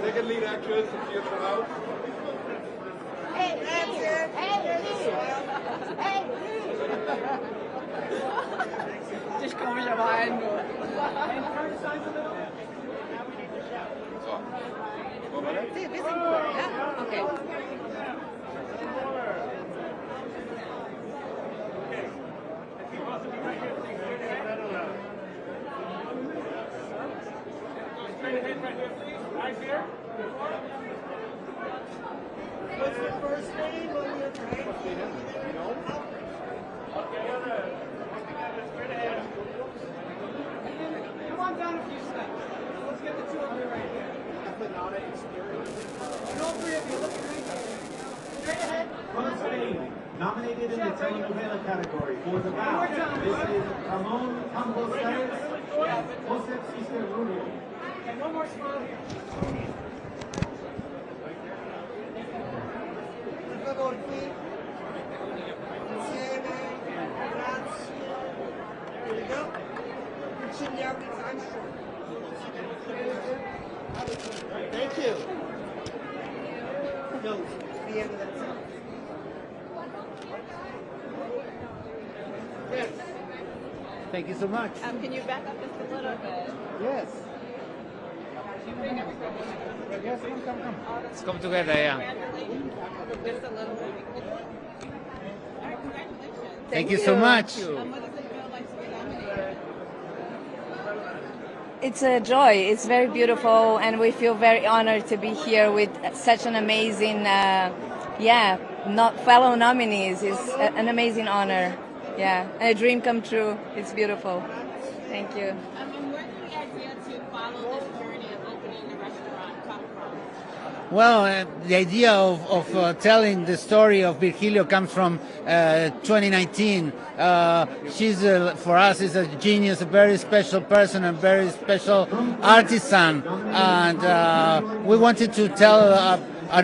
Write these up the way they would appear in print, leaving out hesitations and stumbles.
Second lead actress, Sophia Ferrao. Ich komme mich aber ein. Okay. What's the first name on your Come on down a few steps. Let's get the two of you right here. And all three of you, look straight ahead. From Spain, nominated in the telenovela category for the vow. This is Ramon Campos Perez and Josep Sister Rubio. And one more smile here. Per favore, qui. Insieme. Grazie. There you go. Your chin down because I'm short. Thank you. No, the end of that sentence. Yes. Thank you so much. Can you back up just a little bit? Yes. Yes, come. Let's come together, yeah. Just a little bit. All right, congratulations. Thank you so much. What does it feel like to be nominated? It's a joy. It's very beautiful, and we feel very honored to be here with such an amazing, fellow nominees. It's an amazing honor. Yeah, and a dream come true. It's beautiful. Thank you. And where did the idea to follow this journey of opening the restaurant come from? Well, the idea of telling the story of Virgilio comes from 2019. She's, for us, is a genius, a very special person, a very special artisan. And we wanted to tell a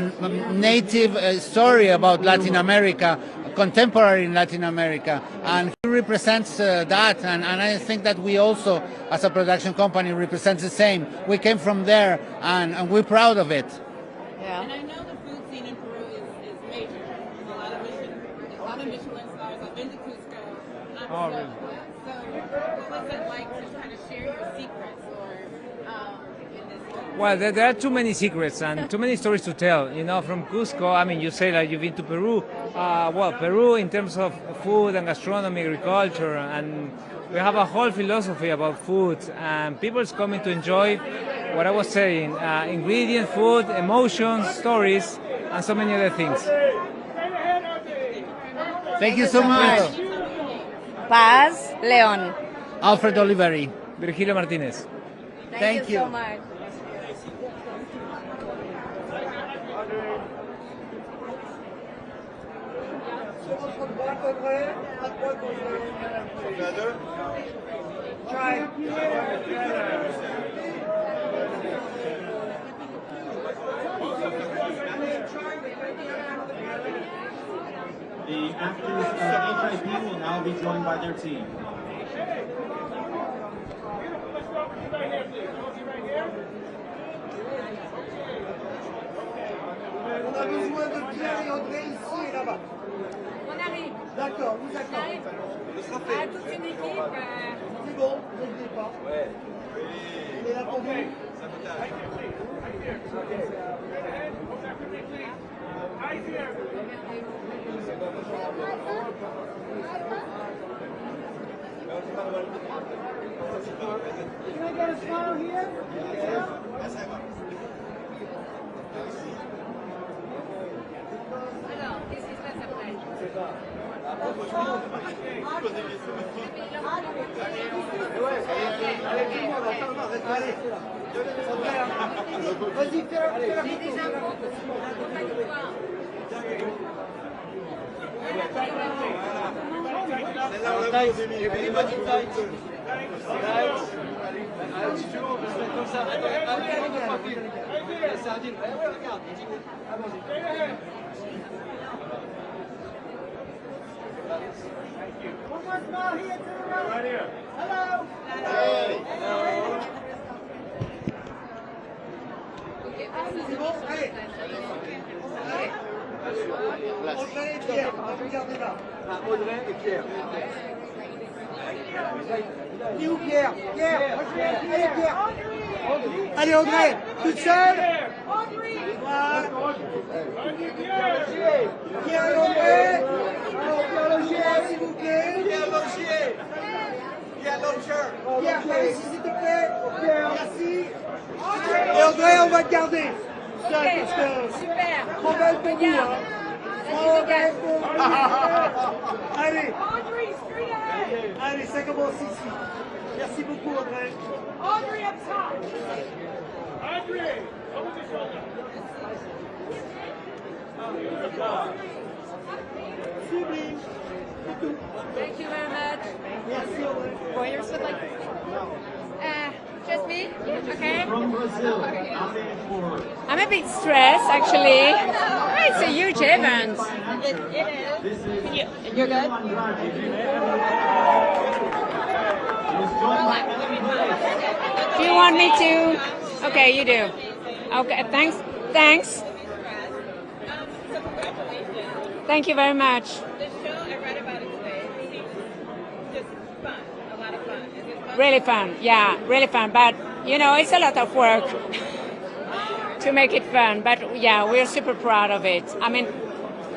native story about Latin America, contemporary in Latin America, and he represents that, and I think that we also, as a production company, represent the same. We came from there, and we're proud of it. Yeah. And I know the food scene in Peru is major. A lot of Michelin stars. I've been to Cusco. Oh, really? So what was it like to kind of share your secrets or in this? Well, there are too many secrets and too many stories to tell. You know, from Cusco, I mean, you say like you've been to Peru. Well, Peru in terms of food and gastronomy, agriculture, and we have a whole philosophy about food, and people's coming to enjoy what I was saying, ingredient, food, emotions, stories, and so many other things. Thank you so much. Paz Leon. Alfred Oliveri. Virgilio Martinez. Thank you so much. Try. The actors of HIP will now be joined by their team. On a besoin de Pierre et Audrey ici et là-bas. On arrive. D'accord, vous attendez. Toute une équipe. C'est bon, ne le pas. Ouais. On est là pour vous. Can I get a smile here? Alors, qu'est-ce qui se passe après? Vas-y, fais la Everybody tight. Tight. Altitude, comme ça. One more smile here to the right. Right here. Hello. Hey. C'est bon? Allez. Allez. Audrey et Pierre, regardez là. Audrey et Pierre. Qui où Pierre? Pierre. Allez Pierre. Allez Audrey, toute seule. Voilà. Pierre et Audrey. Alors Pierre Logier, s'il vous plaît. Pierre Logier. Pierre Logier. Pierre, viens ici s'il te plaît. Pierre, merci. Et Audrey, on va te garder. Ça, parce que Super. trop belle pour vous, hein. Trop belle pour vous. Allez. Allez, ça commence ici. Merci beaucoup, Audrey. Audrey up top. Audrey, over the shoulder. Sublime. Thank you very much. Merci, Audrey. Warriors would like. Just me? Okay. From Brazil, nominated for I'm a bit stressed, actually. It's a huge event. this is You're good? Do you want me to? Okay, you do. Okay, thanks. Thanks. So congratulations. Thank you very much. The show, I read about it today, seems just fun, a lot of fun. Is it fun? Really fun. Yeah, really fun. But, you know, it's a lot of work to make it fun. But, yeah, we're super proud of it. I mean,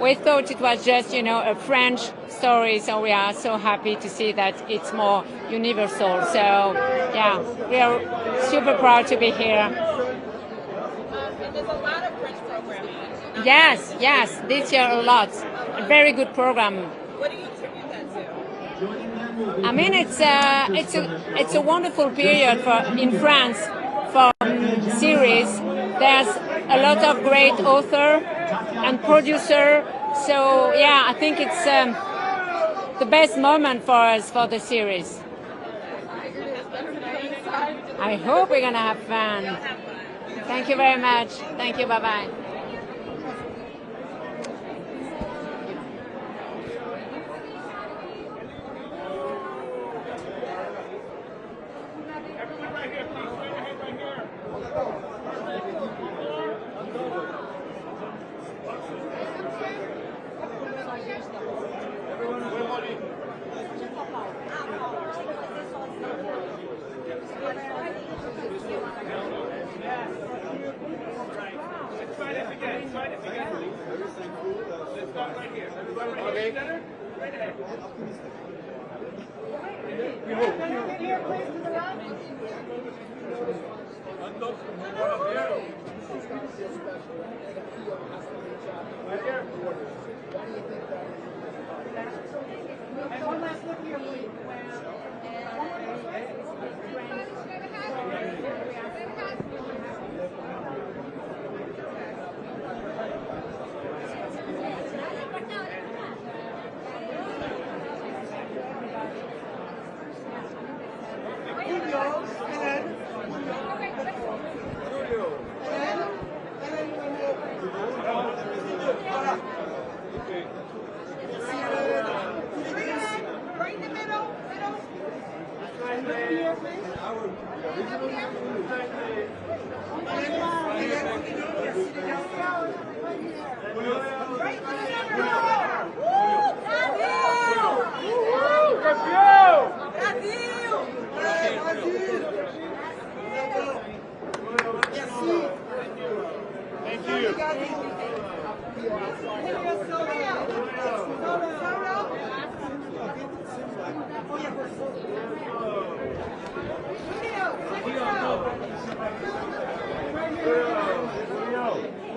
we thought it was just, you know, a French story, so we are so happy to see that it's more universal. So, yeah, we are super proud to be here. And there's a lot of French programming. Yes, yes, this year a lot. A very good program. What do you attribute that to? I mean, it's a wonderful period in France for series. There's a lot of great author and producer. So yeah, I think it's the best moment for us for the series. I hope we're gonna have fun. Thank you very much. Thank you. Bye bye. everyone right here, please. Straight ahead right here. Let's try this again. Try this again. Let's start right here. Everybody right here. Center. Right ahead. Here, please, to the right. Right here. And one last look here, please.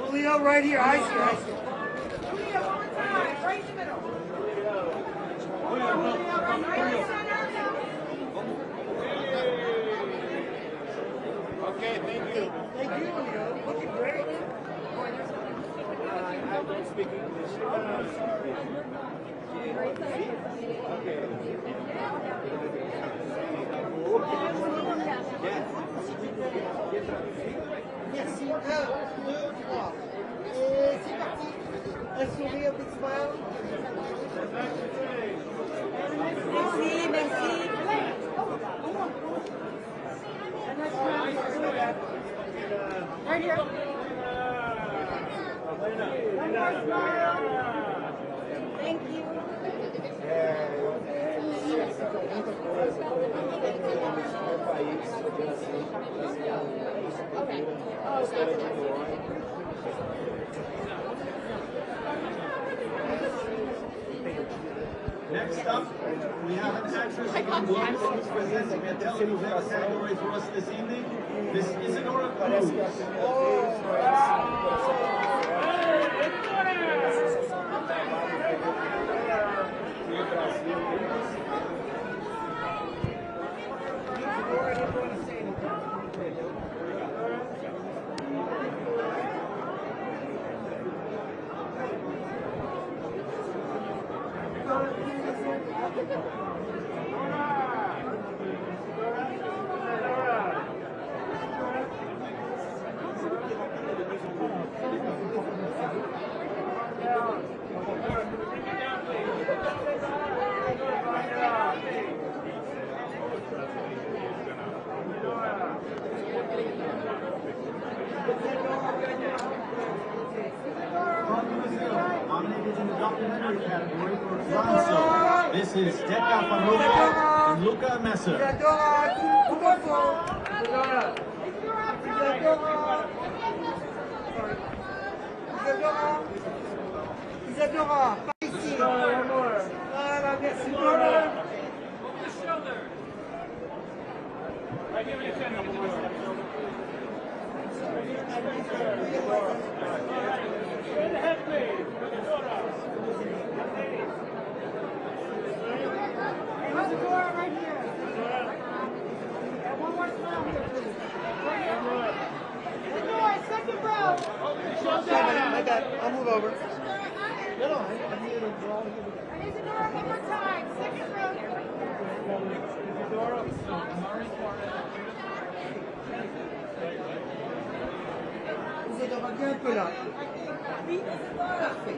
Julio, right here. I see. I see. Julio, one more time. Right in the middle. Okay, thank you. Thank you, Julio. Looking great. I don't speak English. Sorry. Okay. Yes. right here. One more smile. Thank you. Next up, we have an actress from Global who's presenting a telenovela category for us this evening. Miss Isadora Cruz. Nominated in the documentary category for Franzo. This is Decca Farrugia and Luca Messer. Isadora, pas ici. Voilà, merci beaucoup. Second row. I got it. I'll move over. Isadora, one more time. Second row. Isadora, viens un peu là. Parfait.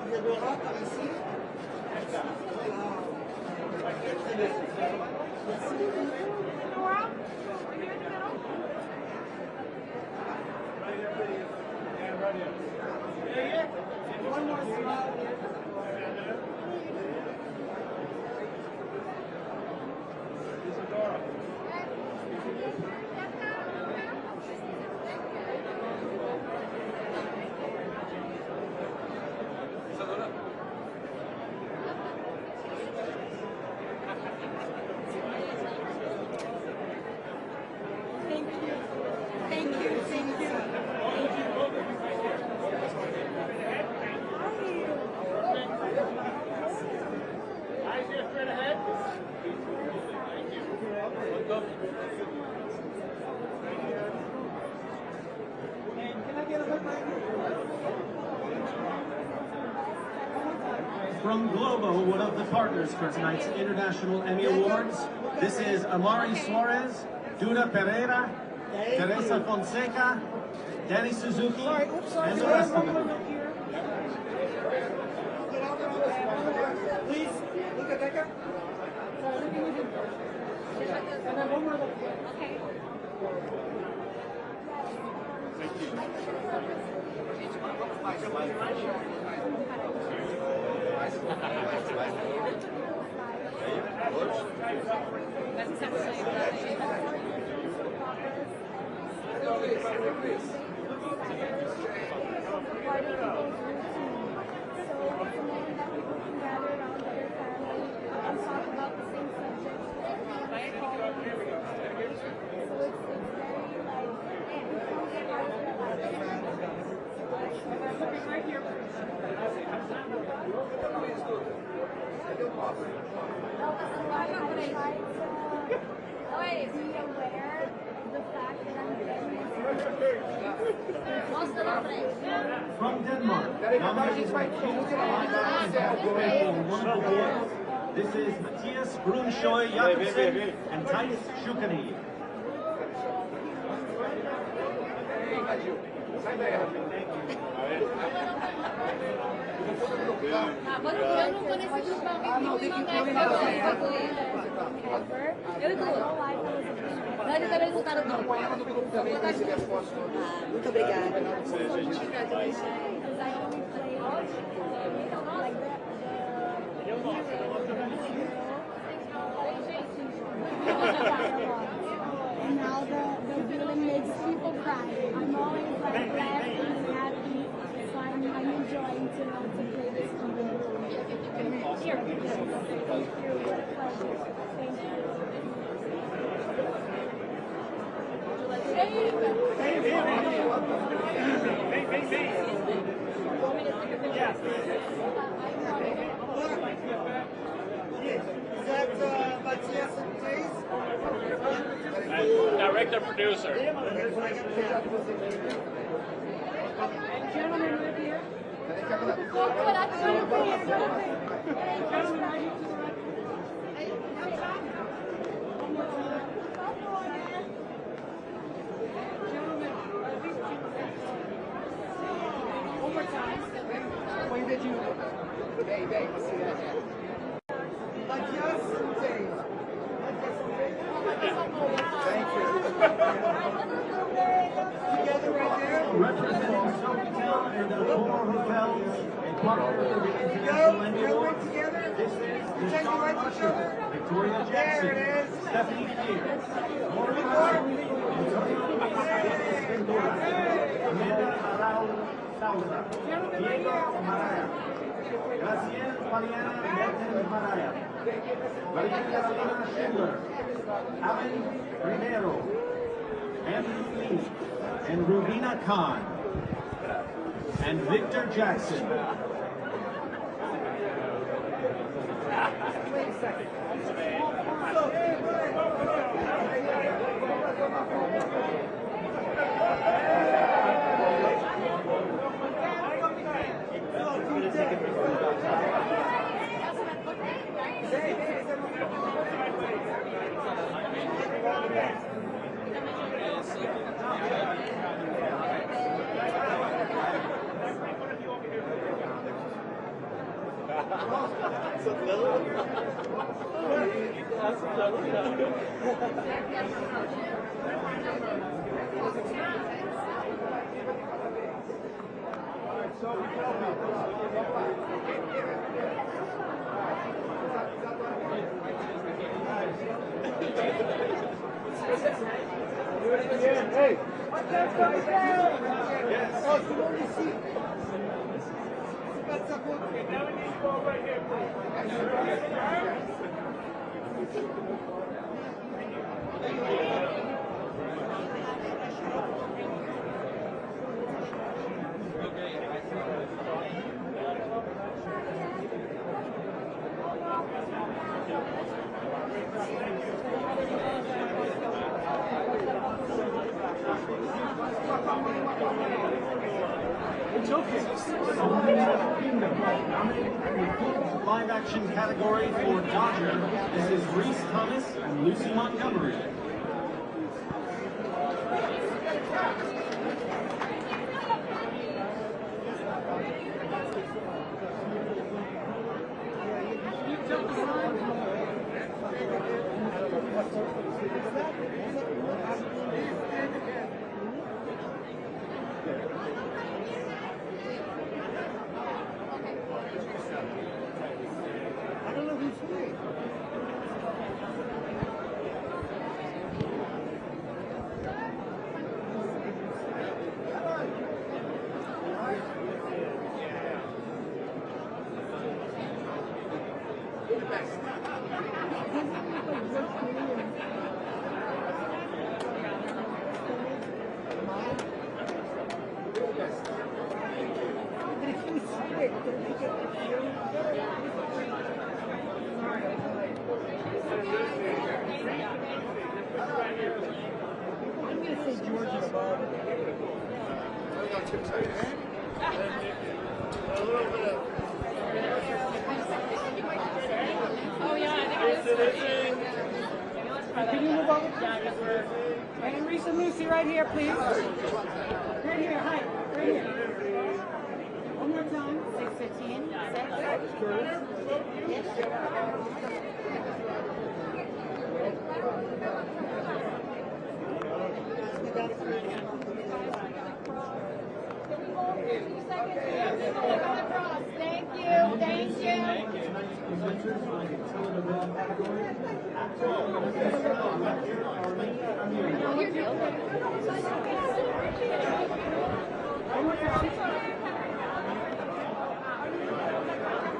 Isadora, par ici. Voilà. Très bien. Merci. One more smile. From Globo, one of the partners for tonight's International Emmy Awards, this is Amari Suarez, Duna Pereira, Teresa Fonseca, Danny Suzuki, and the rest of them. Please, look at Becca. And then one more look. Okay. From Denmark, nominated for one of the awards, this is Matthias Brunschoy Jakobsen and Thijs Schukkeny. Muito obrigada. And now the villain makes people cry. I'm always like laughing and happy, so I'm enjoying to play this game. Here. Thank you. What a pleasure. Thank Is that Matthias and Taze? Director, producer. Gentlemen, right here. One more time. When did you? Hey, let's see that. Matthias and Taze. Thank you. Together right there. Representing Sofitel and the four hotels and partner of the International Emmy Awards, Together. this is the Pretend you star like each usher, other. Victoria Jackson, There it is. Stephanie Spears, Maureen Antonio, Amanda Arau Souza, Diego Maraya, Graciela Mariana Mertens Maraya, Maria Carolina Schindler, Alan Rivero, Anthony Lee, and Rubina Khan, and Victor Jackson. Hey. Yes. Oh, you want to see? That's a good. Now we need to go right here, It's okay. Nominated in the live action category for Dodger, this is Reese Thomas and Lucy Montgomery. I don't know who's playing. I'm going to say George is above. Oh yeah, I think Can you move over? And Reese and Lucy right here, please. Right here, hi. Right here. One more time. 6:15. Thank you. Thank you.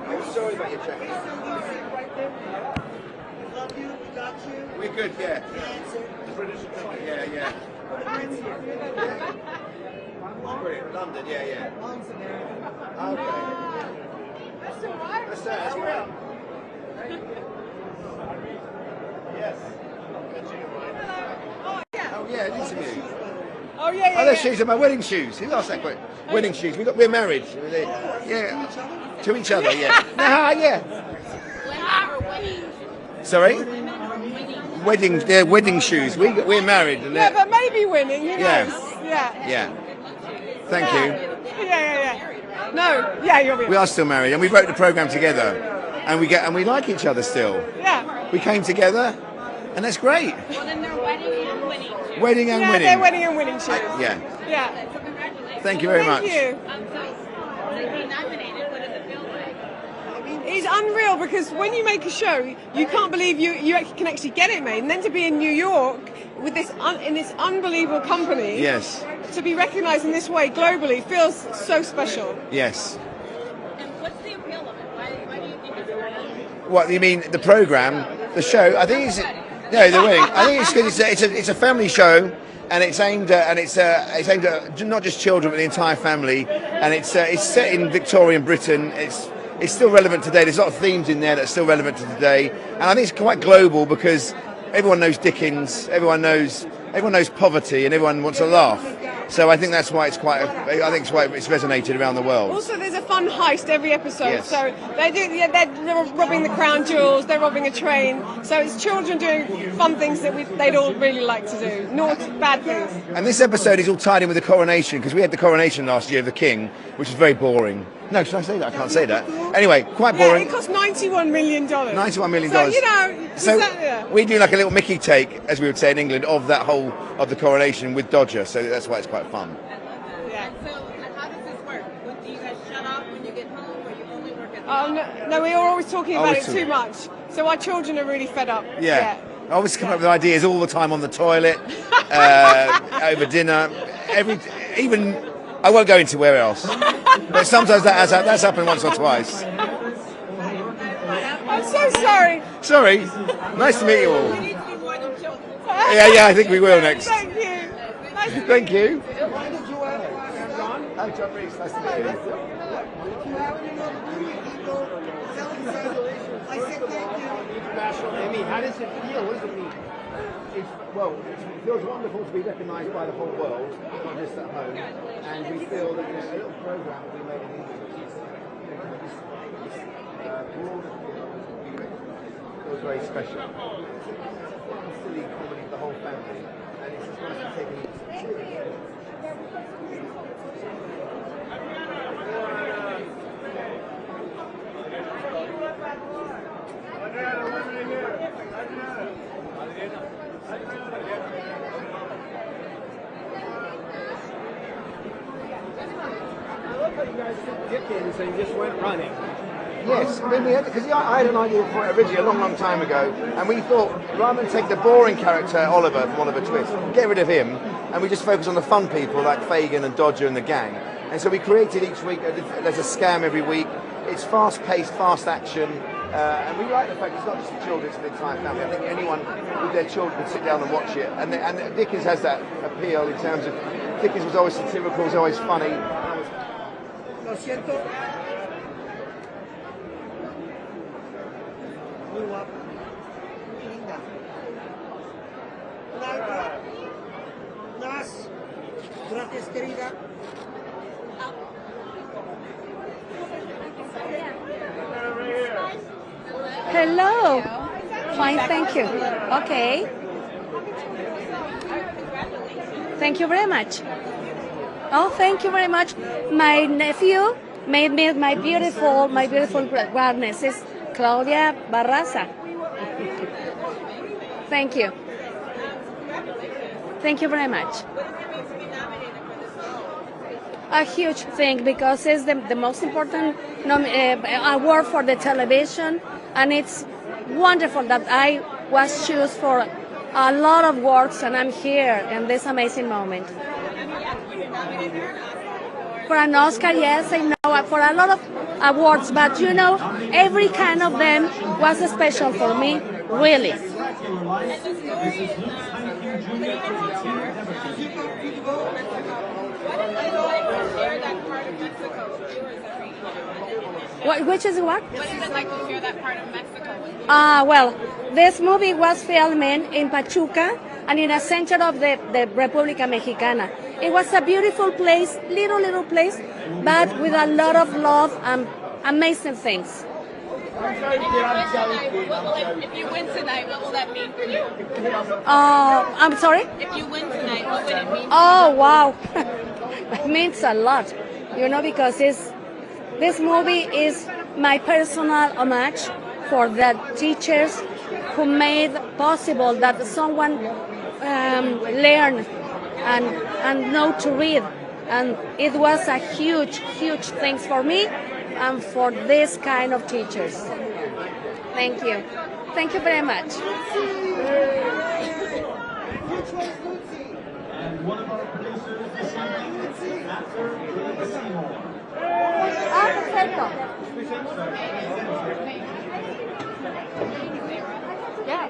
I'm sorry about your jacket. Love you, we got you. We're good, yeah. Answer. Yeah, yeah. Brilliant. London, yeah, yeah. Okay. That's right. Yes. Oh yeah, it is you. Oh yeah, Oh, those shoes are my wedding shoes. Who asked that question? Wedding shoes. We're married. Yeah. To each other, yeah. Nah, yeah. Sorry? Wedding, they're wedding shoes. We're married. And yeah, but maybe winning, who knows? Yeah. Yeah. Thank you. Yeah. No, yeah, you're We are still married, and we wrote the program together, and we like each other still. Yeah. We came together, and that's great. Well, then they're wedding and winning. Wedding and yeah, winning. they're wedding and winning shoes. Yeah. Yeah. So congratulations. Thank you very much. Thank you. To be nominated, what does it feel like? It's unreal because when you make a show, you can't believe you can actually get it made, and then to be in New York with this in this unbelievable company, Yes. to be recognised in this way globally feels so special. Yes. And what's the appeal of it? Why do you think it's great? What you mean? The program, the show? I think it's the wedding. I think it's because it's a family show, and it's aimed at not just children but the entire family, and it's set in Victorian Britain. It's still relevant today. There's a lot of themes in there that's still relevant to today, and I think it's quite global because everyone knows Dickens, everyone knows poverty, and everyone wants to laugh. So I think that's why it's resonated around the world. Also, there's a fun heist every episode. Yes. So they're robbing the crown jewels, they're robbing a train. So it's children doing fun things that they'd all really like to do, naughty, bad things. And this episode is all tied in with the coronation, because we had the coronation last year of the King, which was very boring. No, should I say that? I can't say that. Anyway, quite boring. Yeah, it cost $91 million. $91 million. So, you know, we do like a little Mickey take, as we would say in England, of that whole of the coronation with Dodger. So that's why it's quite fun. Yeah. So how does this work? Do you guys shut off when you get home, or you only work at home? No, we are always talking about Always it too much. So our children are really fed up. Yeah. I always come up with ideas all the time on the toilet, over dinner, even. I won't go into where else, but sometimes that's happened once or twice. I'm so sorry. Sorry. Nice to meet you all. We need to be more than children. Yeah, I think we will next. Thank you. Thank you. I'm John Reese. Nice to meet you. International Emmy. How does it feel? What does it mean? It feels wonderful to be recognised by the whole world, not just at home. And we feel that a little programme that we made in England, feels very special. It's silly comedy for the whole family, and it's just nice to take it seriously. Dickens and just went running. Yes, because I had an idea for it originally a long time ago, and we thought rather than take the boring character Oliver from Oliver Twist, get rid of him, and we just focus on the fun people like Fagin and Dodger and the gang. And so we created each week. There's a scam every week. It's fast-paced, fast action, and we like the fact it's not just the children; it's the entire family. I think anyone with their children can sit down and watch it. And Dickens has that appeal in terms of Dickens was always satirical, was always funny. Lo siento. Muy guapa. Muy linda. Una más. Gracias, querida. Hello. Fine, thank you. Okay. Thank you very much. Oh, thank you very much. My nephew made me my beautiful awareness is Claudia Barraza. Thank you. Thank you very much. A huge thing because it's the most important award for the television, and it's wonderful that I was chosen for a lot of works, and I'm here in this amazing moment. For an Oscar, yes, I know, for a lot of awards, but you know, every kind of them was special for me, really. Which is what? What is it like to share that part of Mexico with you? Well, this movie was filmed in Pachuca and in the center of the República Mexicana. It was a beautiful place, little place, but with a lot of love and amazing things. If you win tonight, what will that mean for you? I'm sorry? If you win tonight, what would it mean? Oh, wow. It means a lot, you know, because this movie is my personal homage for the teachers who made possible that someone learn and know to read. And it was a huge thing for me and for this kind of teachers. Thank you. Thank you very much. And one of our producers this evening, actor Seymour. Perfecto. Yeah.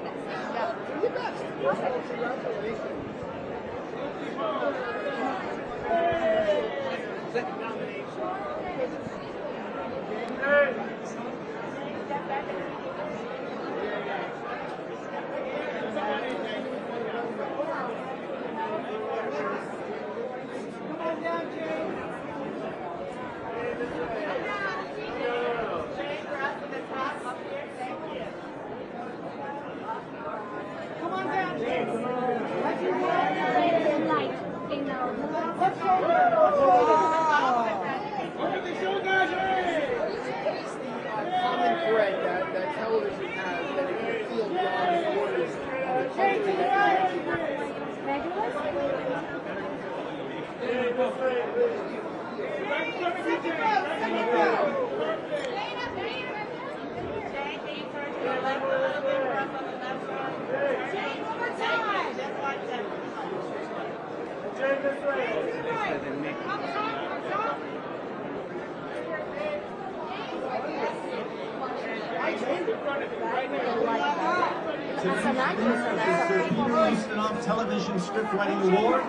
Television Script Writing Award,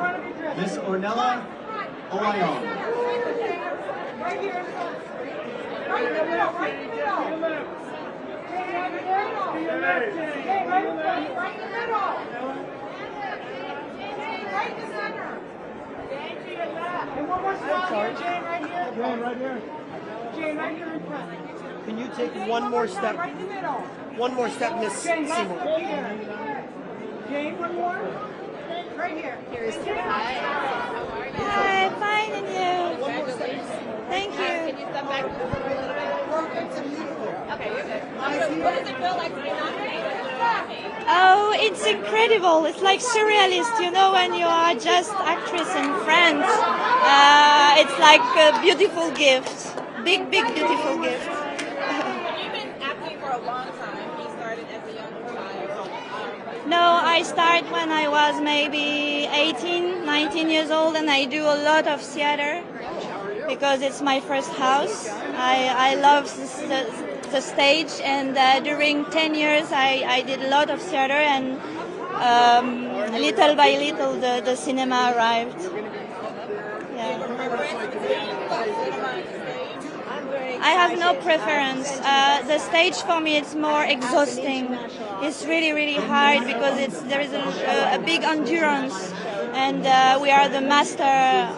Miss Ornella Olayon. Jane, right here in front. Can you take one more step? One more step, Miss Seymour. Jane, one more. Right here. Here's Hi, fine, and you? Thank you. Can you step back a little bit? Okay, you're good. What does it feel like to be nominated? Oh, it's incredible. It's like surrealist, you know, when you are just actress and friends. It's like a beautiful gift. Big, beautiful gift. You've been acting for a long time. You started as a young child. No, I started when I was maybe 18, 19 years old, and I do a lot of theater because it's my first house. I love the stage, and during 10 years I did a lot of theater, and little by little the cinema arrived. Yeah. I have no preference. The stage for me it's more exhausting. It's really hard because there is a big endurance, and we are the master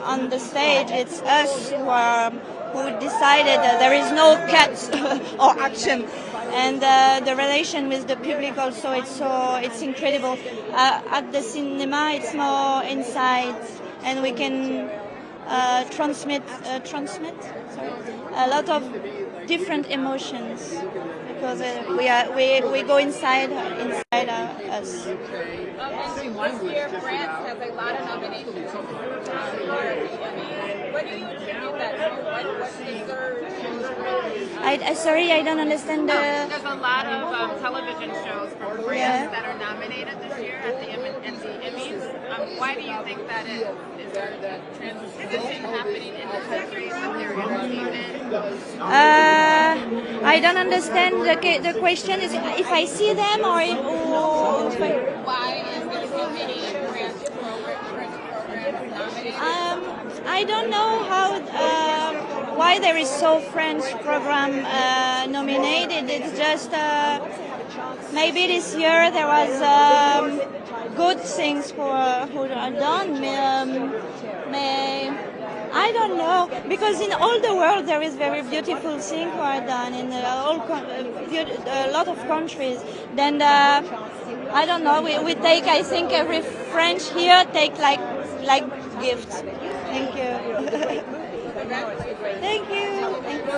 on the stage. It's us who decided that there is no cut or action. and the relation with the public also, it's incredible. At the cinema it's more inside, and we can transmit a lot of different emotions, because we go inside us. This year, France has a lot of nominations for the Emmys. What do you attribute that to? What's the surge? Sorry, I don't understand the... There's a lot of television shows from France that are nominated this year at the Emmys. Why do you think that is? Is there a transition happening in the country with their entertainment? I don't understand the question. Is if I see them or why is there so many French programs nominated? I don't know how why there is so French program nominated. It's just maybe this year there was good things who are done. I don't know, because in all the world there is very beautiful things who are done in a lot of countries. Then I don't know. We take, I think, every French here take like gifts. Thank you. Thank you. Thank you.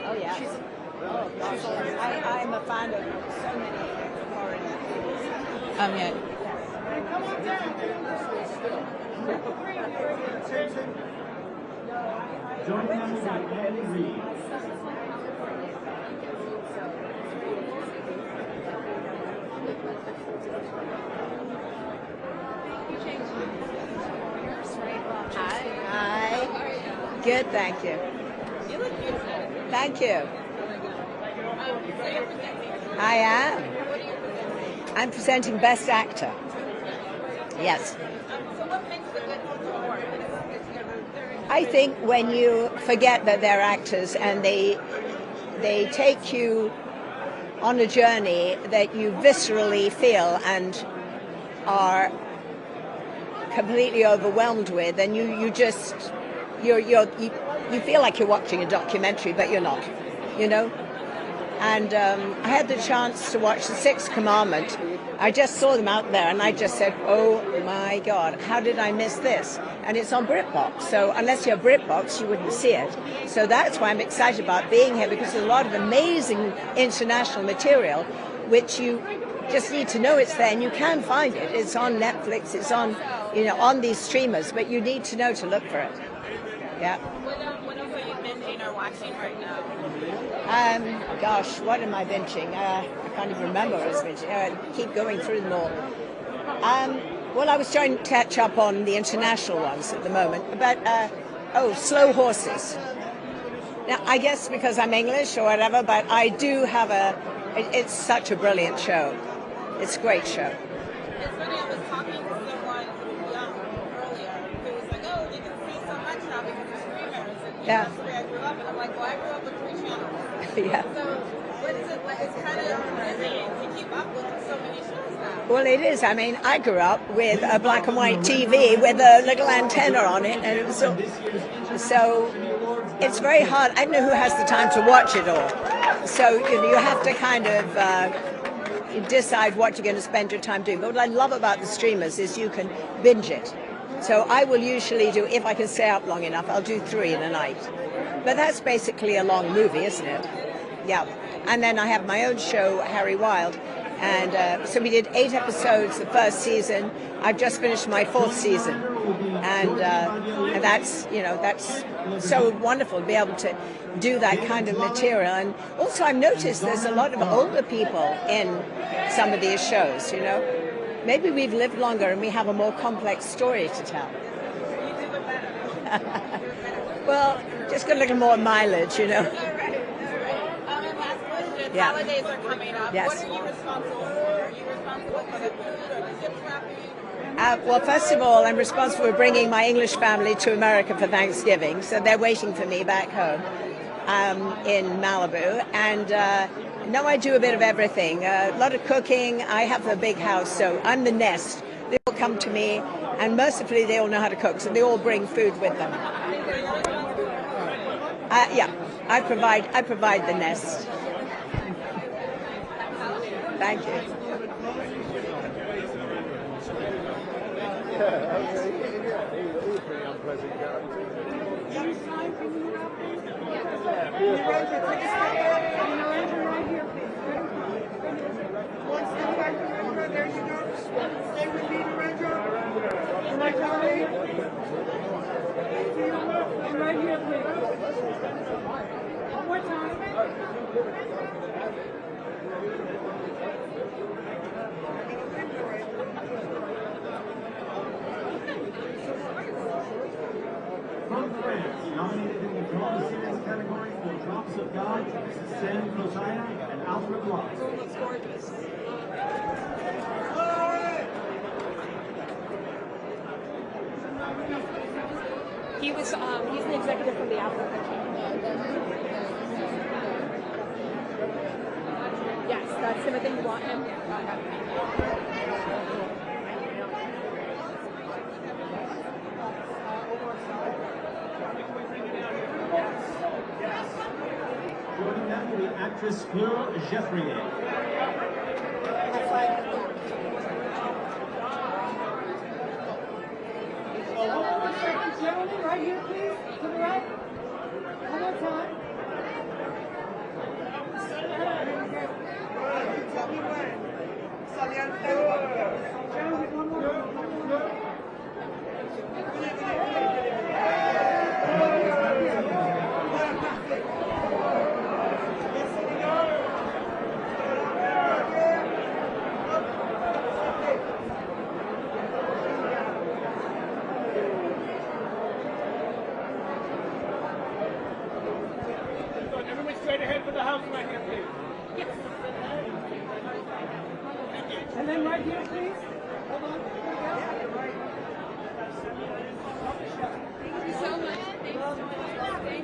Oh yeah. I'm a fan of so many foreign movies. Yeah. Hi. Good, thank you. You look beautiful. Thank you. I am. I'm presenting Best Actor. Yes. So what makes a good award? I think when you forget that they're actors and they take you on a journey that you viscerally feel and are completely overwhelmed with, and you feel like you're watching a documentary, but you're not, you know. And I had the chance to watch The Sixth Commandment. I just saw them out there, and I just said, "Oh my God, how did I miss this?" And it's on BritBox, so unless you have BritBox, you wouldn't see it. So that's why I'm excited about being here, because there's a lot of amazing international material, which you just need to know it's there, and you can find it. It's on Netflix, it's on, on these streamers, but you need to know to look for it. Yeah. What else are you binging or watching right now? Gosh, what am I binging? I can't even remember what I was binging. I keep going through them all. Well, I was trying to catch up on the international ones at the moment, but Slow Horses. Now, I guess because I'm English or whatever, but I do have it's such a brilliant show. It's a great show. It's funny, I was talking to someone young earlier who was like, "Oh, you can see so much now because of streamers." And that's where I grew up, and I'm like, "Well, I grew up with 3 channels." Yeah. So, what is it like? It's kind of dizzying to keep up with so many shows now. Well, it is. I mean, I grew up with a black and white TV with a little antenna on it, and it was so it's very hard. I don't know who has the time to watch it all. So you have to kind of decide what you're going to spend your time doing. But what I love about the streamers is you can binge it. So I will usually do, if I can stay up long enough, I'll do 3 in a night. But that's basically a long movie, isn't it? Yeah. And then I have my own show, Harry Wild. And so we did 8 episodes the first season. I've just finished my 4th season. And that's, that's so wonderful to be able to do that kind of material. And also I've noticed there's a lot of older people in some of these shows, Maybe we've lived longer and we have a more complex story to tell. Well, just got a little more mileage, And last question, holidays are coming up. Yes. What are you responsible for? Are you responsible for the food or the gift wrapping? Well, first of all, I'm responsible for bringing my English family to America for Thanksgiving, so they're waiting for me back home in Malibu. And now I do a bit of everything, a lot of cooking. I have a big house, so I'm the nest. They all come to me, and mercifully they all know how to cook, so they all bring food with them. Yeah, I provide the nest. Thank you. One step back, Narendra. There you go. Stay with me, Narendra. Right here, please. One more time. From France, nominated in the Drama Series category for Drops of God, Sam Josiah and Alfred Locke. Looks gorgeous. He's the executive from the Africa. Yes, that's him. I think you want him. Joining them will be actress Fleur Jeffrier. Gentlemen, right here, please. To the right. One more time. Tell me when. Gentlemen, one more. Everyone straight ahead for the house right here, please. Yes. And then right here, please. Hold on. Thank you so much. Thank you.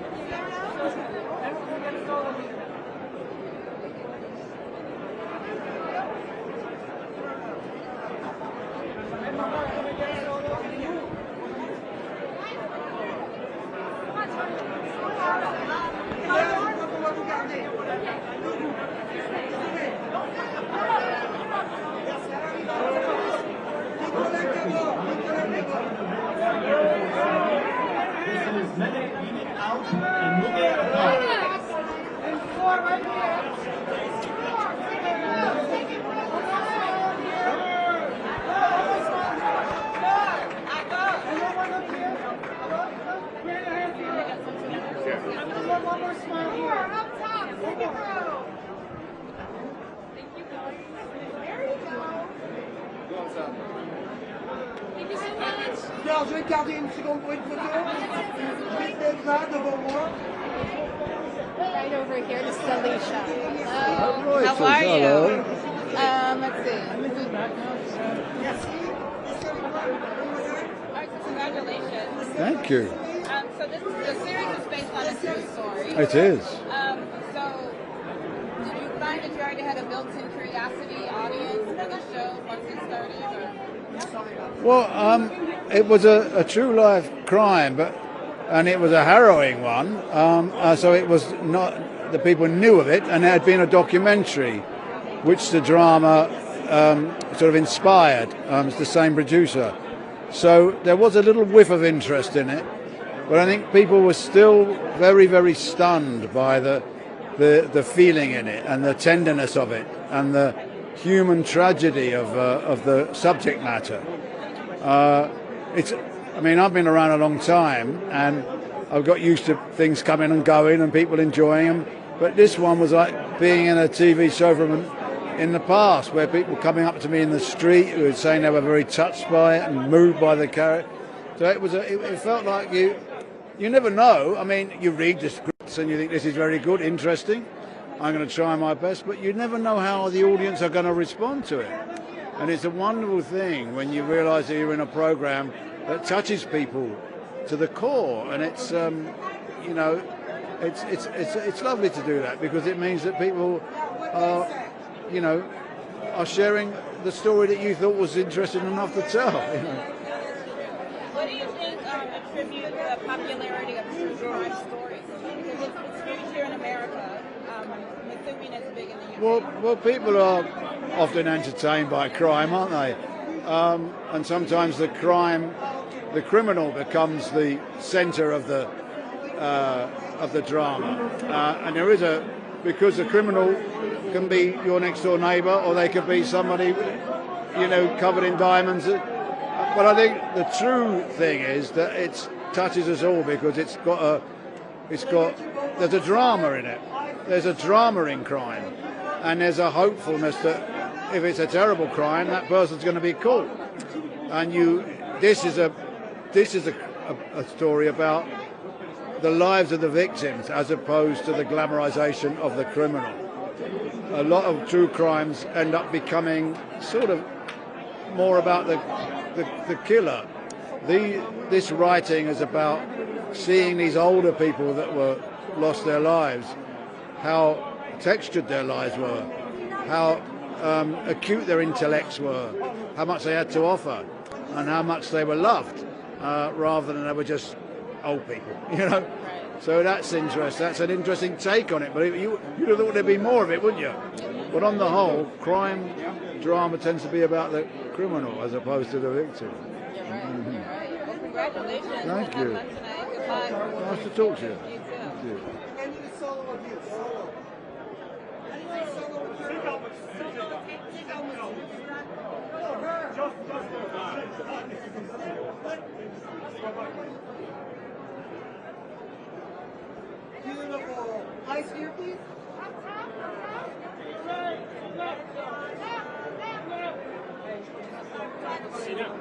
This is Mene Eating Out and Moving Apart. And four right here. One more smile here. Up top. Take it through. Thank you, guys. There you go. Thank you so much. Alors, je vais garder une seconde pour une photo. Je vais être là devant moi. Right over here, this is Alicia. How How are you? Let's see. Alright, so congratulations. Thank you. So the series is based on a true story. It is. So did you find that you already had a built-in curiosity audience for the show once it started? Well, it was a true life crime, and it was a harrowing one. So it was not, the people knew of it, and there had been a documentary which the drama sort of inspired. It's the same producer. So there was a little whiff of interest in it, but I think people were still very, very stunned by the feeling in it and the tenderness of it and the human tragedy of the subject matter. I mean, I've been around a long time, and I've got used to things coming and going and people enjoying them. But this one was like being in a TV show from in the past, where people were coming up to me in the street who were saying they were very touched by it and moved by the character. So it felt like you never know. I mean, you read the scripts and you think this is very good, interesting. I'm going to try my best, but you never know how the audience are going to respond to it. And it's a wonderful thing when you realise that you're in a programme that touches people to the core, and it's it's lovely to do that, because it means that people are sharing the story that you thought was interesting enough to tell. What do you think attribute the popularity of true crime stories? it's huge here in America. I'm assuming it's big in the UK. Well, people are often entertained by crime, aren't they? And sometimes the criminal becomes the centre of the drama. And there is because the criminal can be your next door neighbour, or they could be somebody, covered in diamonds. But I think the true thing is that it touches us all because there's a drama in it. There's a drama in crime, and there's a hopefulness that if it's a terrible crime, that person's going to be caught. And this is a story about the lives of the victims as opposed to the glamorization of the criminal. A lot of true crimes end up becoming sort of more about the killer. This writing is about seeing these older people that lost their lives, how textured their lives were, how acute their intellects were, how much they had to offer, and how much they were loved, rather than they were just old people, So that's interesting. That's an interesting take on it. But you'd have thought there'd be more of it, wouldn't you? But on the whole, crime drama tends to be about the criminal as opposed to the victim. You're right. Well, congratulations. Thank you. Good luck. Nice to talk to you. You too. Thank you. Beautiful. Ice here, please. Sit down.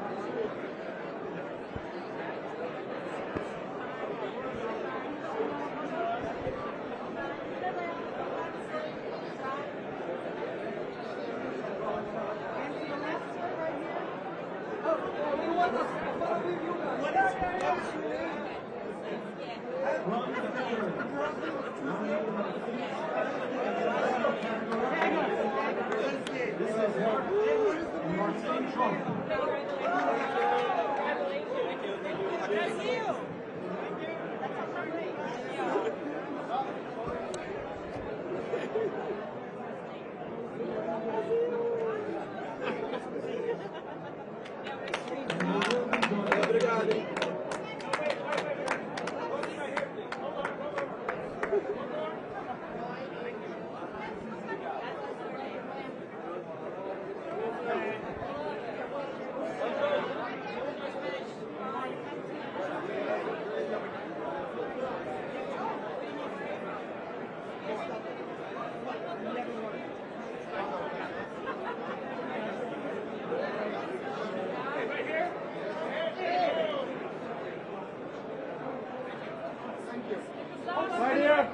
Right here.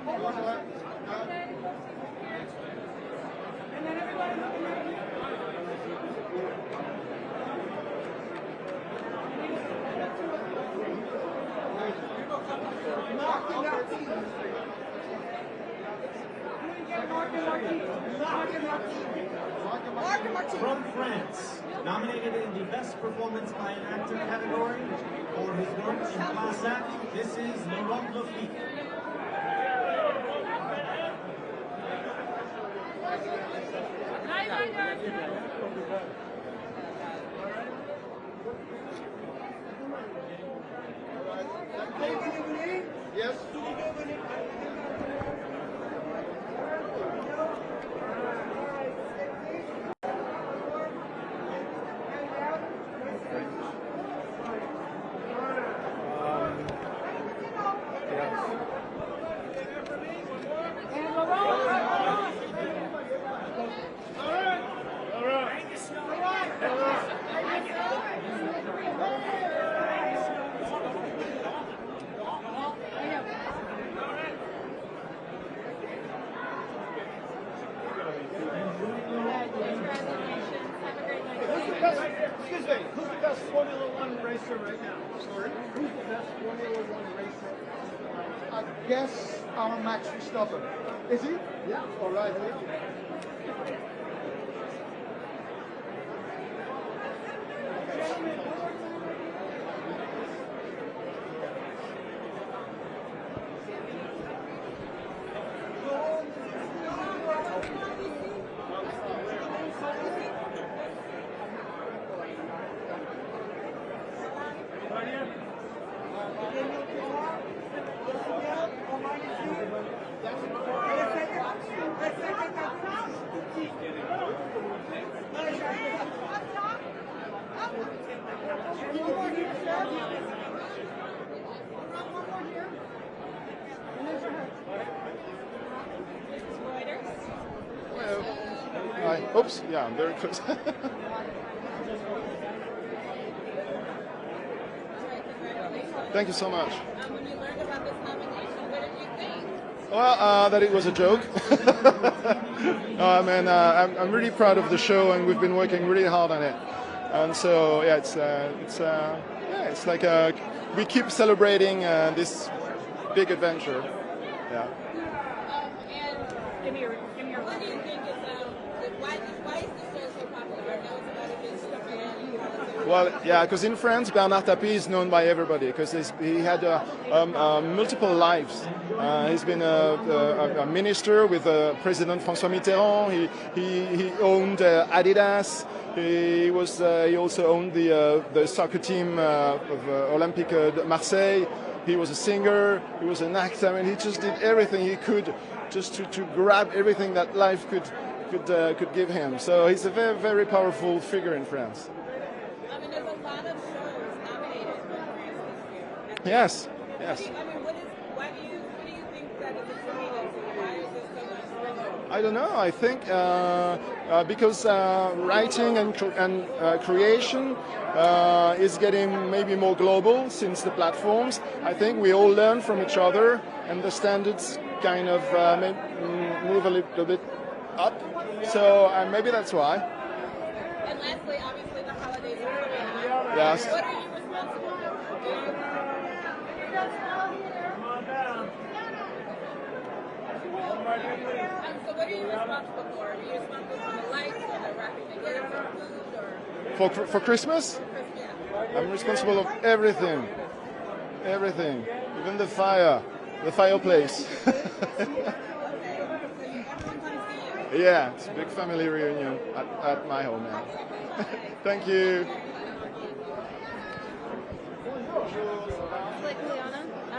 From France, nominated in the Best Performance by an Actor category for his work in Class Act, this is Laurent Lafitte. Yes. Excuse me, who's the best Formula One racer right now? Sorry? Who's the best Formula One racer? I guess Max Verstappen. Is he? Yeah. All right. Bye. Oops. Yeah, I'm very close. Thank you so much. When you learned about this nomination, what did you think? Well, that it was a joke. I'm really proud of the show, and we've been working really hard on it. And so, yeah, it's like we keep celebrating this big adventure. Yeah. And give me your. What do you think is why is this show so popular? I know it's about a business. Well, yeah, because in France, Bernard Tapie is known by everybody because he had multiple lives. He's been a minister with President François Mitterrand. He owned Adidas. He also owned the soccer team of Olympique de Marseille. He was a singer. He was an actor. I mean, he just did everything he could just to grab everything that life could give him. So he's a very, very powerful figure in France. I mean, there's a lot of shows nominated for France this year. Yes, yes. What do you think that is attributed to? Why is this so much special? I don't know. I think because writing and creation is getting maybe more global since the platforms. I think we all learn from each other, and the standards kind of move a little bit up. So maybe that's why. And lastly, obviously the holidays are coming up. Yes. What are you responsible for? So what are you responsible for? Are you responsible for the lights or the wrapping the gifts or food or? For Christmas? I'm responsible of everything. Everything. Even the fireplace. Yeah, it's a big family reunion at my home now. Thank you.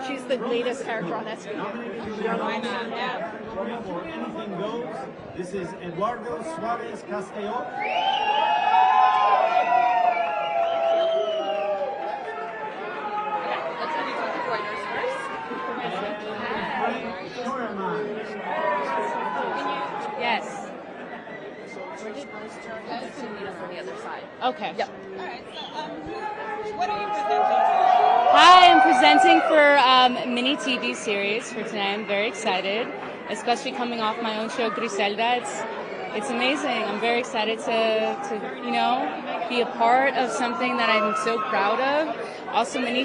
She's the latest character on SVU. For Anything Goes, this is Eduardo Suarez Castello. Let's have you talk to Reuters first. Yes. From the other side. Okay. Yep. All right. So, what are you presenting today? Hi, I'm presenting for a mini TV series for tonight. I'm very excited, especially coming off my own show, Griselda. It's amazing. I'm very excited to be a part of something that I'm so proud of. Also, mini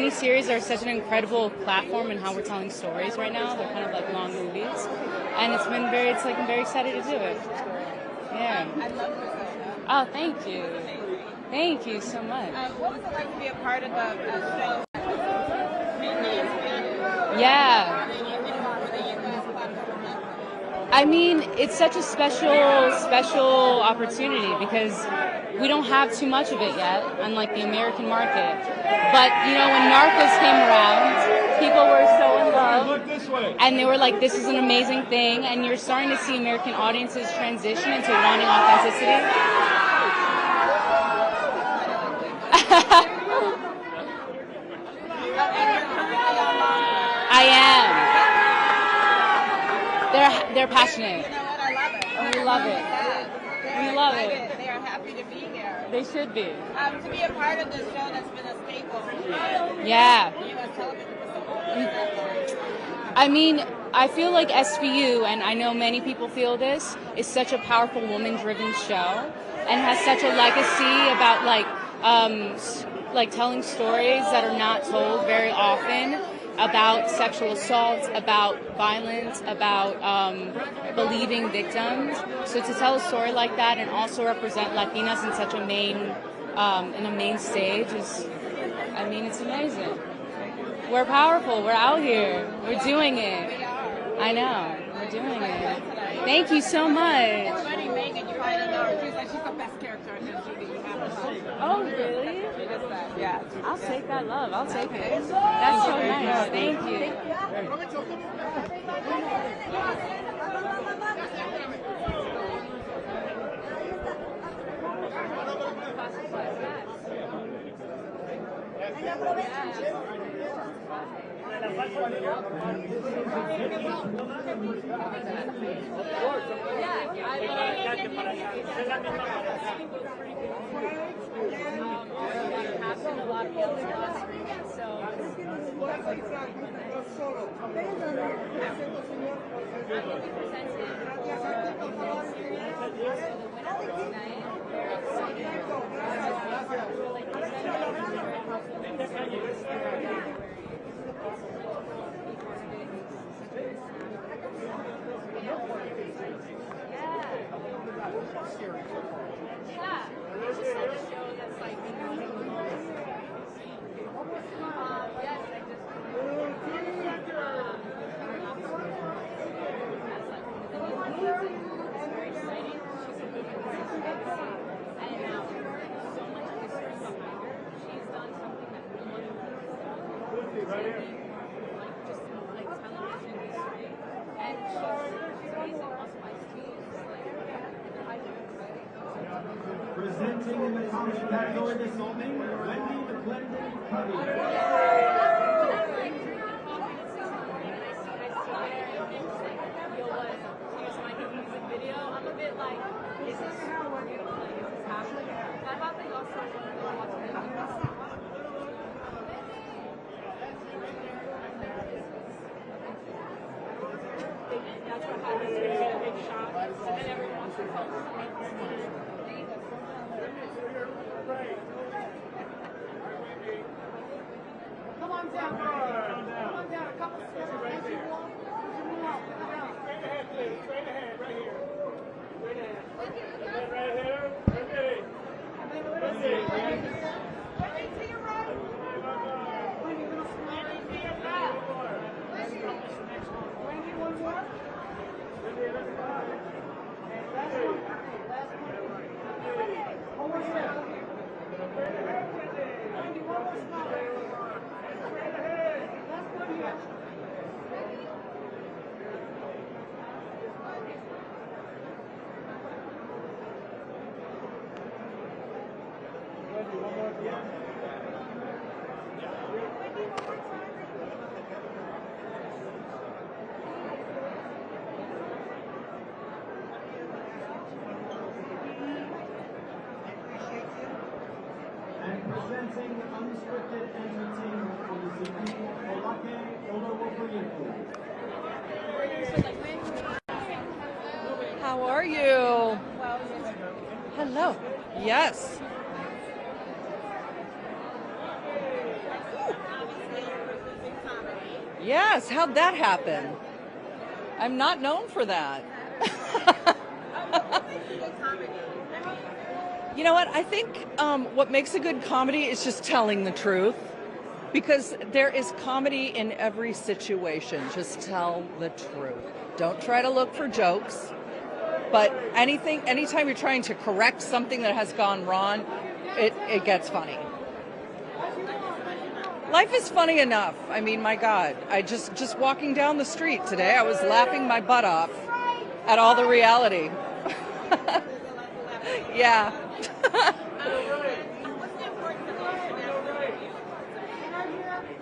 series are such an incredible platform in how we're telling stories right now. They're kind of like long movies, and I'm very excited to do it. Yeah. I love Griselda. Oh, thank you. Thank you so much. What was it like to be a part of the show? Yeah. I mean, it's such a special opportunity because we don't have too much of it yet, unlike the American market. But, when Narcos came around, people were so in love, and they were like, this is an amazing thing, and you're starting to see American audiences transition into wanting authenticity. I am. They're passionate. You know what? I love it. We love it. We love it. They are happy to be here. They should be. To be a part of this show that's been a staple. Yeah. U.S. television for so long. I mean, I feel like SVU, and I know many people feel this, is such a powerful woman-driven show, and has such a legacy about like telling stories that are not told very often, about sexual assault, about violence, about believing victims. So to tell a story like that and also represent Latinas in such a main stage is, I mean, it's amazing. We're powerful. We're out here. We're doing it. I know. We're doing it. Thank you so much. She's the best character in SVU you have. Oh, really? Yeah. I'll take that love. I'll take it. That's so nice. Thank you. A lot of people yeah, it's just like a show that's like, yes, I just it's very exciting. She's a movie director, and so much history behind her. She's done something that no one else has done. Like just like television history, and she's amazing. Also, my speech is like I think it's exciting. Presenting in the comedy category this evening, Wendy McClendon-Cuddy. I'm a bit like, is this real? Like, is this happening? But I thought they also wanted to watch it. That's what happens when you get a big shot, and then everyone wants to help. Come on down. Come on down. A couple steps. As you walk. Straight ahead, please. Straight ahead, right here. Straight ahead. Right here. Okay. Wendy, to your right. Wendy, a little smile. Wendy, to your right. Wendy, one more. Wendy, let's go. Last one. Last one. One more step. Wendy, one more smile. Last one here. And presenting unscripted entertainment for this evening, Olake Olowokoyeko. How are you? Hello. Yes. Yes, how'd that happen? I'm not known for that. You know what? I think what makes a good comedy is just telling the truth. Because there is comedy in every situation. Just tell the truth. Don't try to look for jokes. But anytime you're trying to correct something that has gone wrong, it gets funny. Life is funny enough. I mean, my God. I just walking down the street today, I was laughing my butt off at all the reality. Yeah.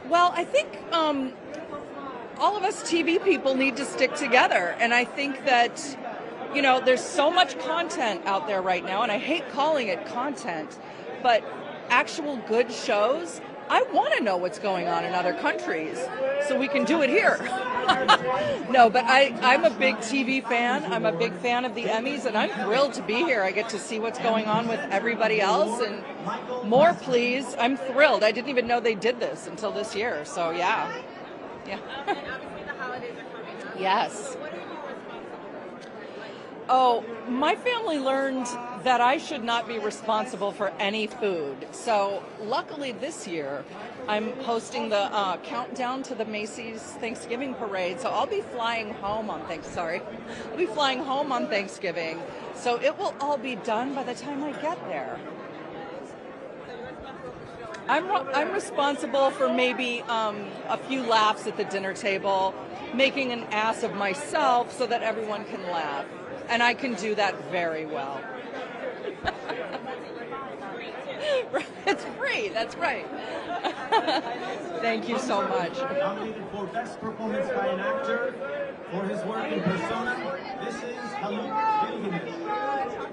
Well, I think all of us TV people need to stick together. And I think that, you know, there's so much content out there right now, and I hate calling it content, but actual good shows. I want to know what's going on in other countries so we can do it here. No, but I'm a big TV fan. I'm a big fan of the Emmys, and I'm thrilled to be here. I get to see what's going on with everybody else, and more, please. I'm thrilled. I didn't even know they did this until this year, so yeah. Yeah. And obviously the holidays are coming up. Yes. What are you responsible for? Oh, my family learned that I should not be responsible for any food. So luckily this year, I'm hosting the countdown to the Macy's Thanksgiving Parade. So I'll be flying home on I'll be flying home on Thanksgiving. So it will all be done by the time I get there. I'm responsible for maybe a few laughs at the dinner table, making an ass of myself so that everyone can laugh. And I can do that very well. It's free, that's right. Thank you so much. Nominated for Best Performance by an Actor for his work in Persona, this is Haluk Bilginish.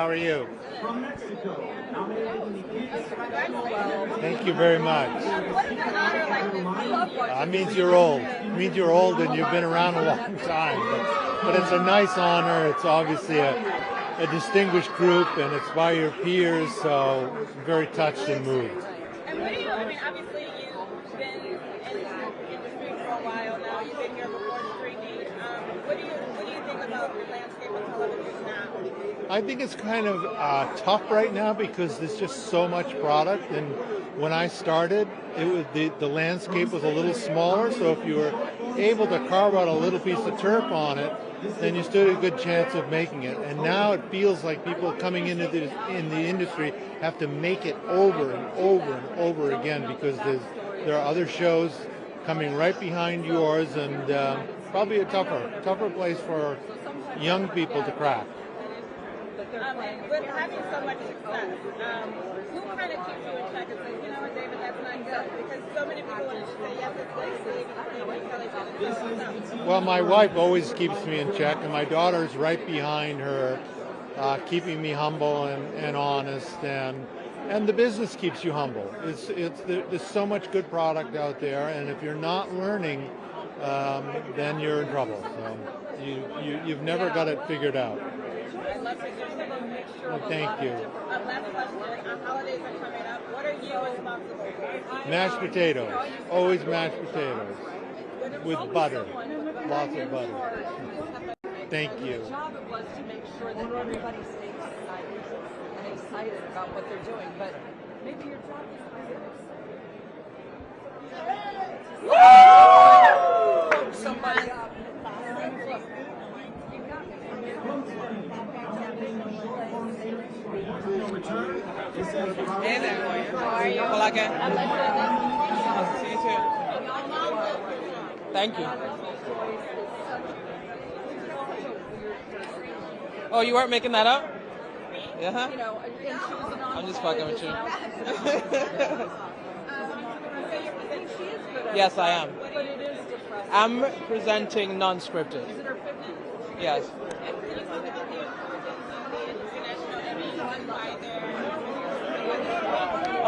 How are you? From Mexico, Thank you very much. It means you're old. It means you're old and you've been around a long time. But it's a nice honor. It's obviously a distinguished group, and it's by your peers, so I'm very touched and moved. And what do you, I mean, obviously you've been in the industry for a while now. You've been here before the 3D. What do you think about the landscape of television now? I think it's kind of tough right now because there's just so much product, and when I started, it was the landscape was a little smaller, so if you were able to carve out a little piece of turf on it, then you stood a good chance of making it. And now it feels like people coming into the industry have to make it over and over and over again because there are other shows coming right behind yours, and probably a tougher place for young people to crack. With having so much success, who kind of keeps you in check and says, you know what, David, that's not good? Because so many people want to say, yes, it's lazy. Well, my wife always keeps me in check, and my daughter's right behind her, keeping me humble and honest, and the business keeps you humble. There's so much good product out there, and if you're not learning, then you're in trouble. So you've never got it figured out. Well, thank you. Last question. Holidays are coming up. What are you responsible for? Mashed potatoes. Always mashed potatoes. With butter. Lots of butter. Thank you. Our job it was to make sure that everybody stays excited and excited about what they're doing. But maybe your job is somebody up. Hey there, how are you? Hola, ¿qué? See you too. Thank you. Oh, you weren't making that up? Yeah? I'm just fucking with you. Yes, I am. I'm presenting non-scripted. Yes.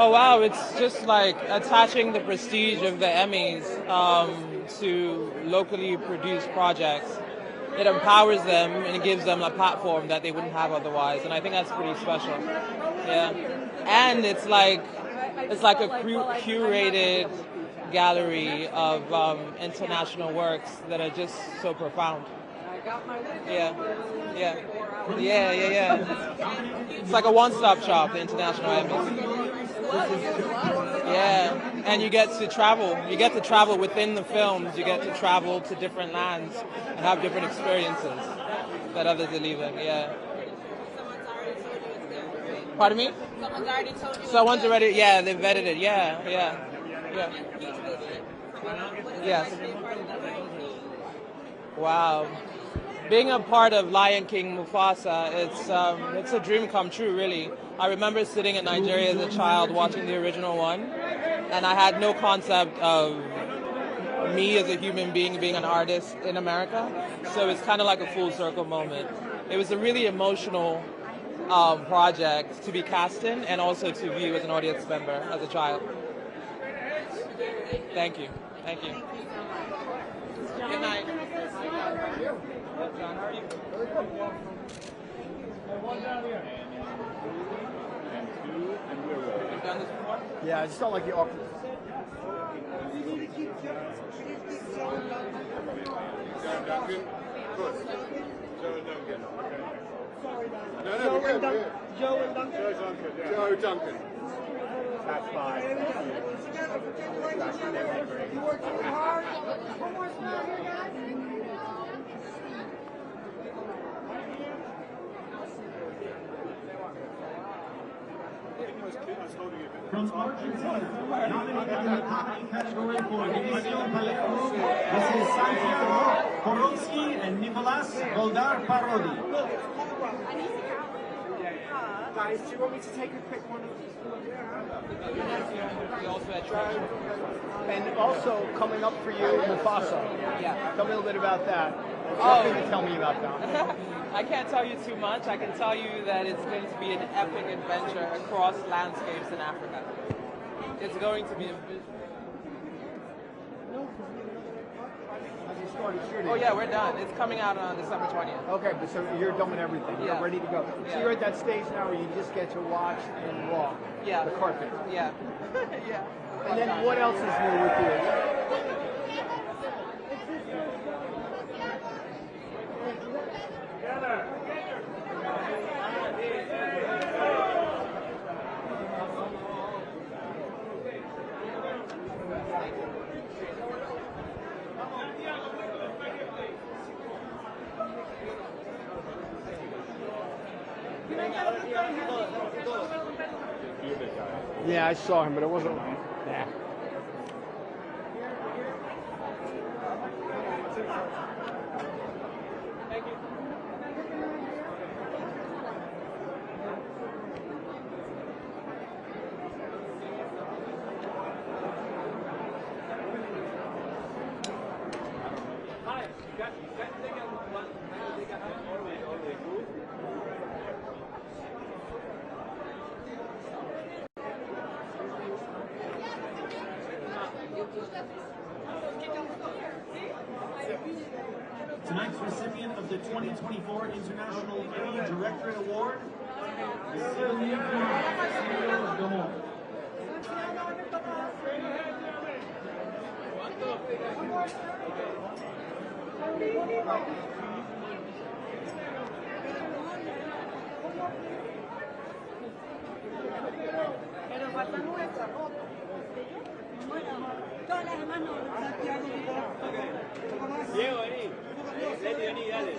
Oh wow, it's just like attaching the prestige of the Emmys to locally produced projects. It empowers them and it gives them a platform that they wouldn't have otherwise, and I think that's pretty special. Yeah, and it's like a curated gallery of international works that are just so profound. Yeah. It's like a one-stop shop, the International Emmys. Yeah, and you get to travel. You get to travel within the films. You get to travel to different lands and have different experiences that others are leaving. Yeah. Pardon me? Someone's already told you. Someone's already. Yeah, they vetted it. Yeah. Yes. Wow. Being a part of Lion King Mufasa, it's a dream come true, really. I remember sitting in Nigeria as a child watching the original one, and I had no concept of me as a human being an artist in America. So it's kind of like a full circle moment. It was a really emotional project to be cast in and also to view as an audience member as a child. Thank you. Thank you. Good night. John, how are you? You've done this before? Yeah, I just felt like you offered. Duncan? Good. Joe Duncan. No, Joe we're and good. Joe and Duncan? Joe Duncan, yeah. Joe Duncan. That's fine. You worked really hard. One more smile here, guys. From Argentina, nominated in the comedy category for División Palermo, this is Santiago Korowski and Nicolas Goldar Parodi. Guys, do you want me to take a quick one of these? And also coming up for you, Mufasa. Yeah. Tell me a little bit about that. Oh. Nothing to tell me about that. I can't tell you too much. I can tell you that it's going to be an epic adventure across landscapes in Africa. It's going to be a Oh yeah, we're done. It's coming out on December 20th. Okay, but so you're done with everything. Yeah. You're ready to go. Yeah. So you're at that stage now where you just get to watch and walk the carpet. Yeah. Yeah. And then what else is new with you? Yeah, I saw him, but it wasn't. Yeah. Tonight's recipient of the 2024 International Emmy Directorate Award is Sylvie Gamon. Pero falta nuestra foto. Todas las demás no. Diego, vení. Leti, vení, dale.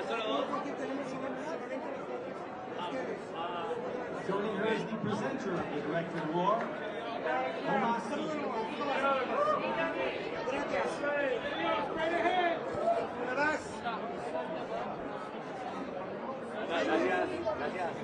Solo dos. Joining her is the presenter of the Directorate Award, homages. Gracias, gracias.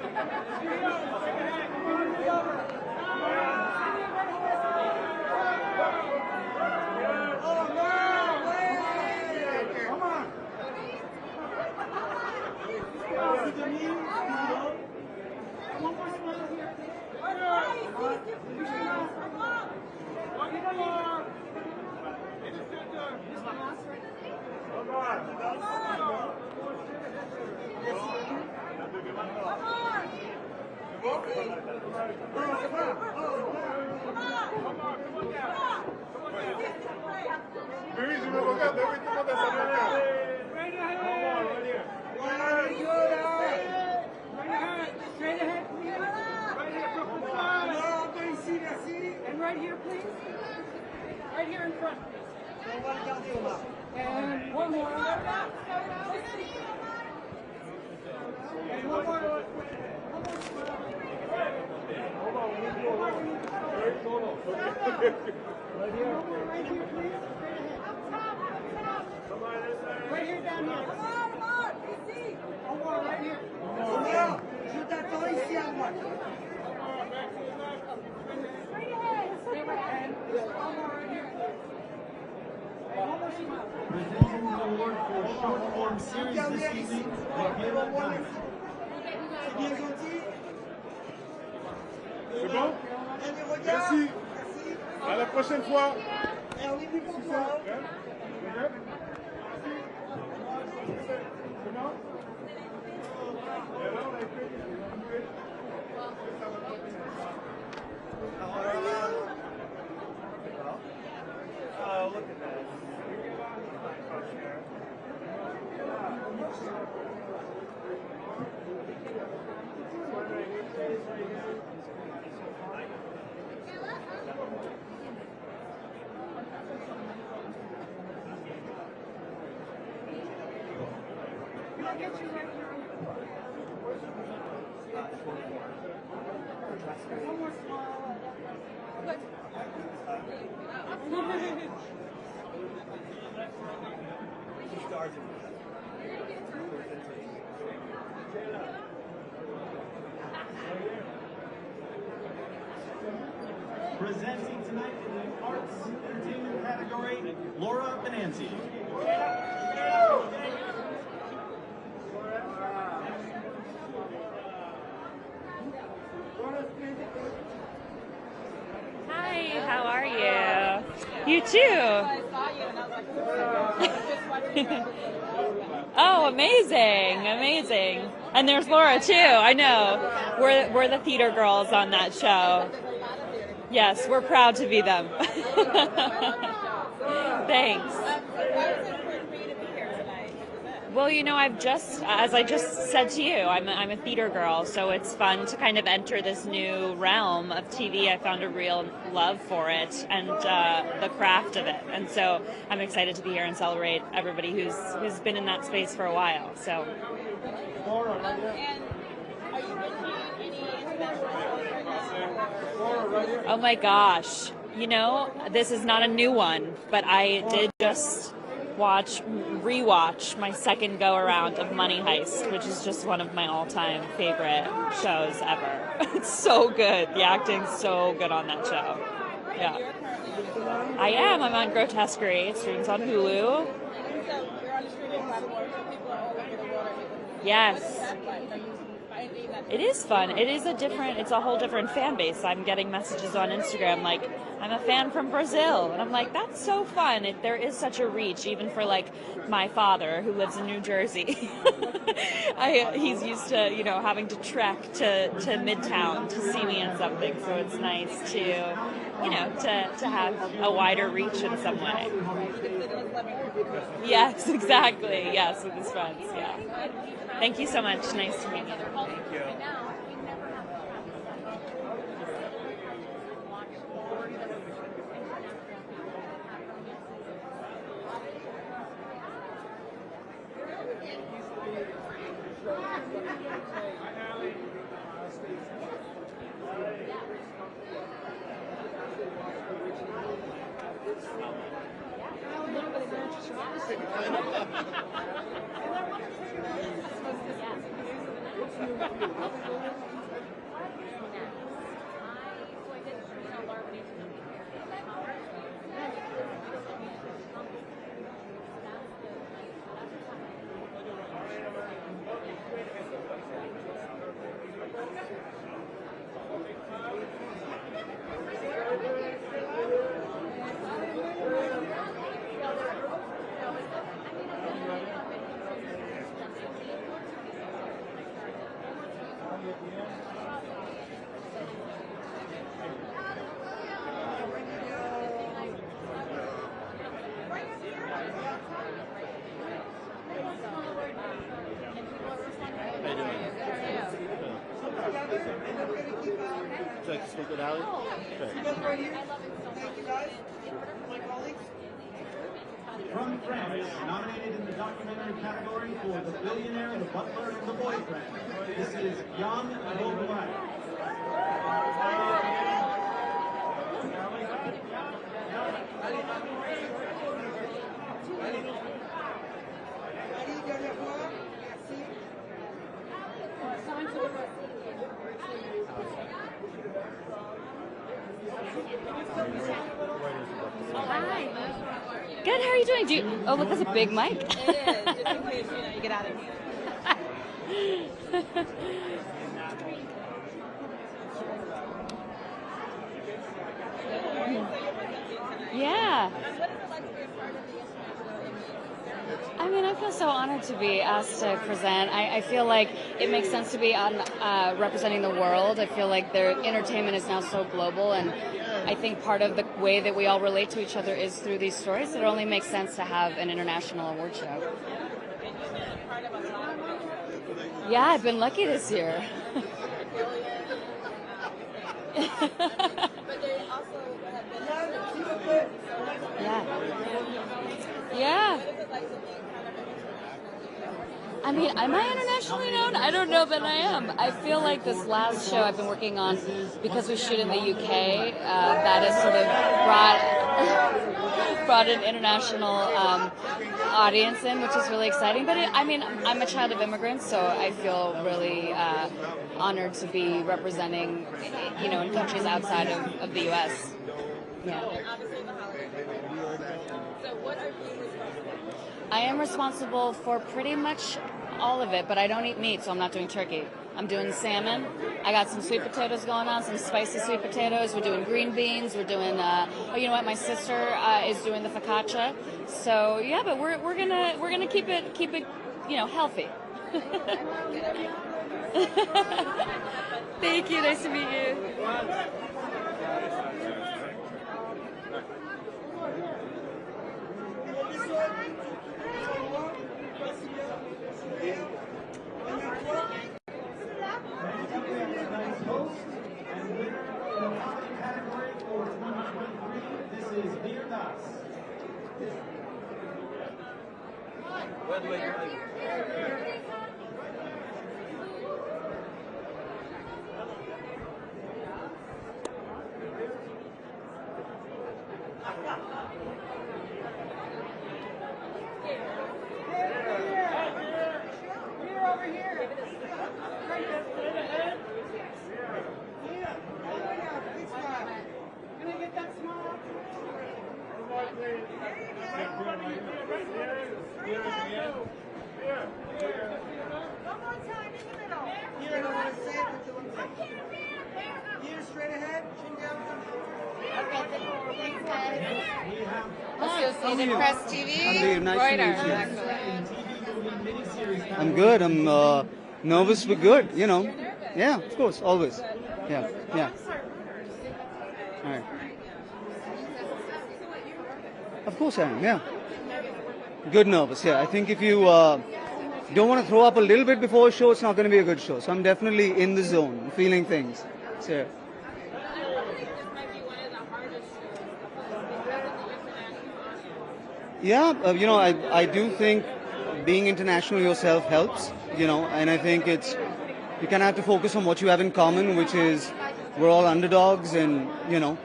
And right here, please. Right here in front, please. And one more. And one more. Right here, please. Right here, down here. Come on. One more right here. Je t'attends ici à droite. Presenting the award for short form series this evening, Michaela Gunn. C'est bon? Merci. À la prochaine fois. Oh, look at that. One more small. Look. She started. Presenting tonight in the Arts Entertainment category, Laura Benanti. Hi, how are you? You too. Oh, amazing, amazing. And there's Laura too, I know. We're the theater girls on that show. Yes, we're proud to be them. Thanks. Well, you know, as I just said to you, I'm a theater girl, so it's fun to kind of enter this new realm of TV. I found a real love for it and the craft of it, and so I'm excited to be here and celebrate everybody who's been in that space for a while. So. Oh my gosh, you know, this is not a new one, but I did just rewatch my second go around of Money Heist, which is just one of my all-time favorite shows ever. It's so good. The acting's so good on that show. Yeah. I am. I'm on Grotesquerie. It streams on Hulu. Yes. It is fun. It's a whole different fan base. I'm getting messages on Instagram like, I'm a fan from Brazil. And I'm like, that's so fun. There is such a reach, even for like my father who lives in New Jersey. He's used to, you know, having to trek to Midtown to see me in something. So it's nice to, you know, to have a wider reach in some way. Yes, exactly. Yes, with his friends. Yeah. Thank you so much. Nice to meet you. Thank you. Would you like to speak with Ali? From France, nominated in the documentary category for The Billionaire, The Butler, and The Boyfriend, this is Jan Vogelaar. Hi. Good, how are you doing? Oh, look, there's a big mic. It is, just in case, you get out of here. Yeah. I mean, I feel so honored to be asked to present. I feel like it makes sense to be on representing the world. I feel like their entertainment is now so global, and I think part of the way that we all relate to each other is through these stories. It only makes sense to have an international award show. Yeah, I've been lucky this year. Yeah. I mean, am I internationally known? I don't know that I am. I feel like this last show I've been working on, because we shoot in the UK, that has sort of brought an international audience in, which is really exciting. But I mean, I'm a child of immigrants, so I feel really honored to be representing, you know, in countries outside of the U.S. Yeah. I am responsible for pretty much all of it, but I don't eat meat, so I'm not doing turkey. I'm doing salmon. I got some sweet potatoes going on, some spicy sweet potatoes. We're doing green beans. We're doing, oh, you know what? My sister is doing the focaccia. So yeah, but we're gonna keep it, you know, healthy. Thank you. Nice to meet you. Associated Press TV. Nice Reuters, to meet you. actually. I'm good. I'm nervous but good, you know. Yeah, of course, always. Yeah, yeah. All right. Of course I am, yeah. Good nervous, yeah. I think if you don't want to throw up a little bit before a show, it's not going to be a good show. So I'm definitely in the zone, feeling things. So, yeah, you know, I do think being international yourself helps, you know, and I think it's, you kind of have to focus on what you have in common, which is we're all underdogs and, you know,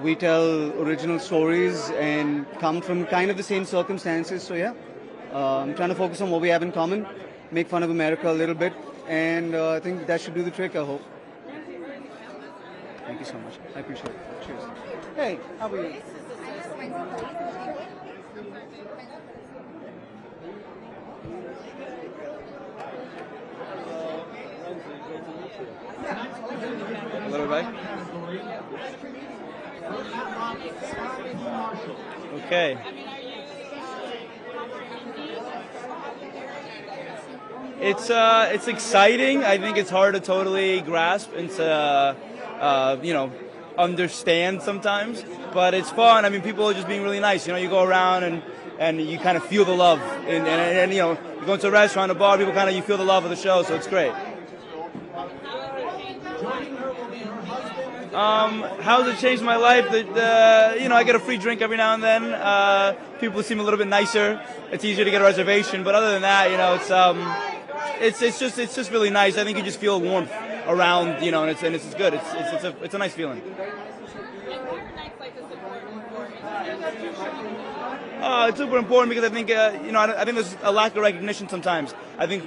we tell original stories and come from kind of the same circumstances. So, yeah, I'm trying to focus on what we have in common, make fun of America a little bit, and I think that should do the trick, I hope. Thank you so much. I appreciate it. Cheers. Hey, how are you? Hello, everybody. Okay. It's exciting. I think it's hard to totally grasp and to you know, understand sometimes, but it's fun. I mean, people are just being really nice. You know, you go around and you kind of feel the love, and you know, you go into a restaurant, a bar, people kind of, you feel the love of the show, so it's great. How's it changed my life? That you know, I get a free drink every now and then. People seem a little bit nicer. It's easier to get a reservation, but other than that, you know, it's just really nice. I think you just feel warmth around, you know, and it's good. It's a nice feeling. It's super important because I think you know, I think there's a lack of recognition sometimes. I think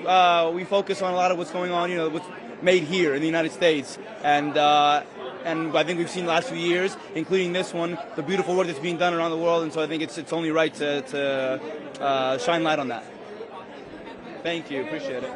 we focus on a lot of what's going on, you know, what's made here in the United States, and I think we've seen the last few years, including this one, the beautiful work that's being done around the world, and so I think it's only right to shine light on that. Thank you, appreciate it.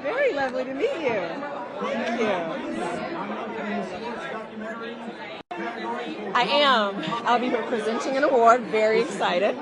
Very lovely to meet you. Thank you. I am. I'll be presenting an award. Very excited.